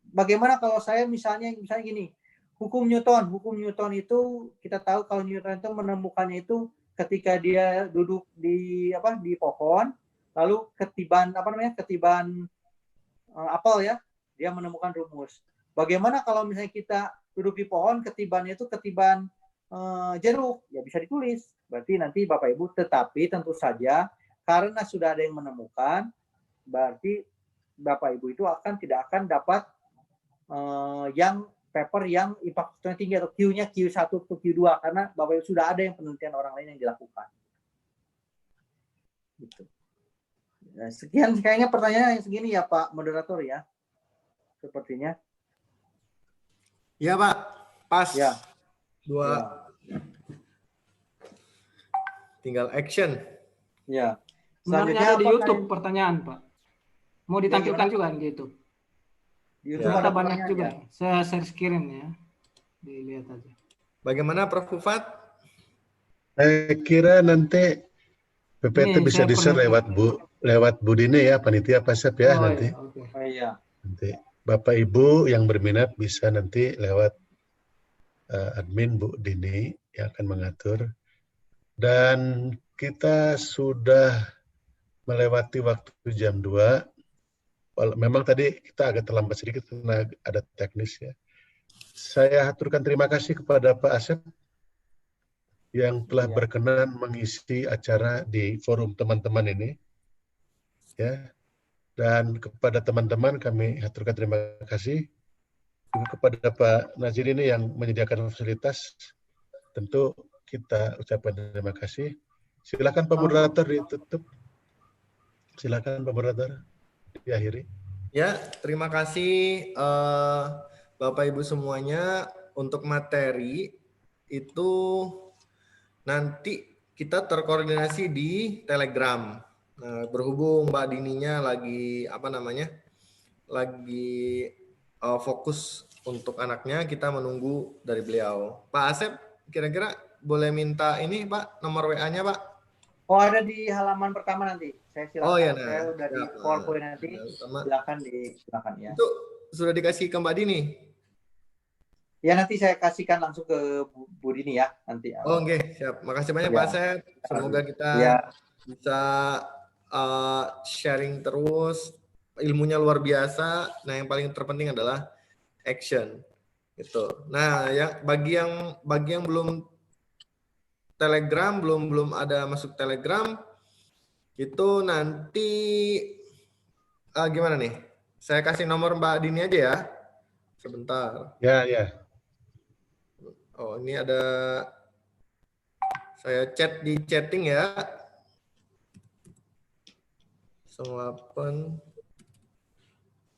bagaimana kalau saya misalnya gini, hukum Newton itu kita tahu kalau Newton itu menemukannya itu ketika dia duduk di pohon, lalu ketiban apel ya, dia menemukan rumus. Bagaimana kalau misalnya kita duduk di pohon, ketibannya itu ketiban jeruk, ya bisa ditulis. Berarti nanti Bapak Ibu, tetapi tentu saja karena sudah ada yang menemukan, berarti Bapak Ibu itu tidak akan dapat yang paper yang impact factor tinggi atau Q-nya Q1 atau Q2 karena Bapak Ibu sudah ada yang penelitian orang lain yang dilakukan. Gitu. Nah, sekian kayaknya pertanyaan yang segini ya Pak Moderator ya. Sepertinya. Ya Pak, pas. Ya. Dua. Ya. Tinggal action. Ya. Sebenarnya ada di YouTube pertanyaan Pak. Mau ditampilkan ya, juga gitu. Di YouTube ada banyak juga. Ya. Saya share screen ya. Dilihat aja. Bagaimana Prof. Fufat? Saya kira nanti PPT bisa di-share lewat Bu Dini ya, panitia PASEP ya nanti. Ya, okay. Oh, iya. Nanti Bapak Ibu yang berminat bisa nanti lewat admin Bu Dini yang akan mengatur. Dan kita sudah melewati waktu jam 2. Memang tadi kita agak terlambat sedikit karena ada teknis ya. Saya aturkan terima kasih kepada Pak Asep yang telah berkenan mengisi acara di forum teman-teman ini. Ya. Dan kepada teman-teman kami aturkan terima kasih. Juga kepada Pak Nazir ini yang menyediakan fasilitas. Tentu kita ucapkan terima kasih. Silakan Pak Moderator ditutup. Silakan Pak Moderator. Diakhiri. Ya, terima kasih Bapak Ibu semuanya. Untuk materi itu nanti kita terkoordinasi di Telegram. Nah, berhubung Mbak Dininya lagi fokus untuk anaknya, kita menunggu dari beliau. Pak Asep, kira-kira boleh minta ini Pak nomor WA-nya Pak? Oh, ada di halaman pertama nanti. Saya silakan. Oh iya, nah. Saya udah di PowerPoint nanti. Silakan ya. Itu sudah dikasih ke Mbak Dini? Ya nanti saya kasihkan langsung ke Bu Dini ya nanti. Oh, oke, siap. Makasih banyak Ya. Pak Asep. Semoga kita Ya. bisa sharing terus, ilmunya luar biasa. Nah, yang paling terpenting adalah action. Gitu. Nah, bagi yang belum Telegram, belum ada masuk Telegram, itu nanti gimana nih? Saya kasih nomor Mbak Dini aja ya. Sebentar. Ya, ya. Oh, ini ada saya chat di chatting ya. 08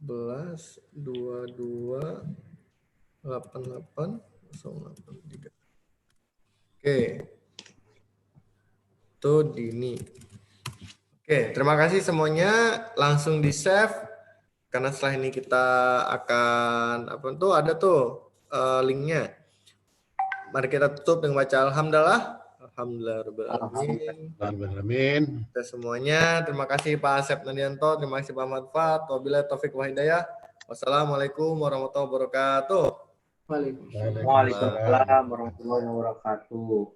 11 22 88 083. Oke. Itu Dini. Oke, terima kasih semuanya. Langsung di-save karena setelah ini kita akan ada tuh linknya. Mari kita tutup dengan baca alhamdulillah. Alhamdulillahirobbilalamin. Amin. Kita semuanya, terima kasih Pak Asep Nadianto, terima kasih Pak Manfaat. Wabillahi taufik wa hidayah. Wassalamualaikum warahmatullahi wabarakatuh. Waalaikumsalam warahmatullahi wabarakatuh.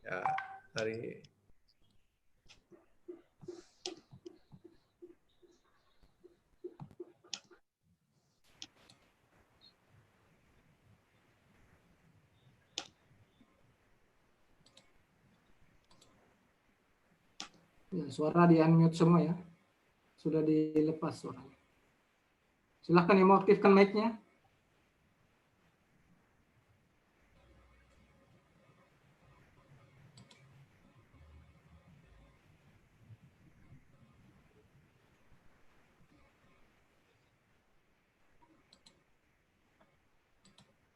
Ya, hari Ya, suara di unmute semua ya. Sudah dilepas suaranya. Silahkan yang mau aktifkan mic-nya.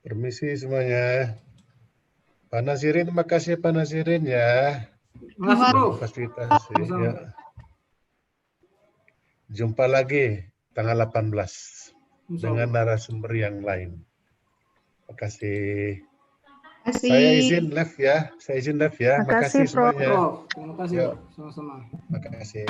Permisi semuanya. Pak Nazirin, terima kasih Pak Nazirin ya. Terima kasih, Prof. Fasilitasi. Ya. Jumpa lagi tanggal 18 dengan narasumber yang lain. Terima kasih. Saya izin live ya. Terima kasih semuanya. Prof. Terima kasih, Prof. Sama-sama. Terima kasih.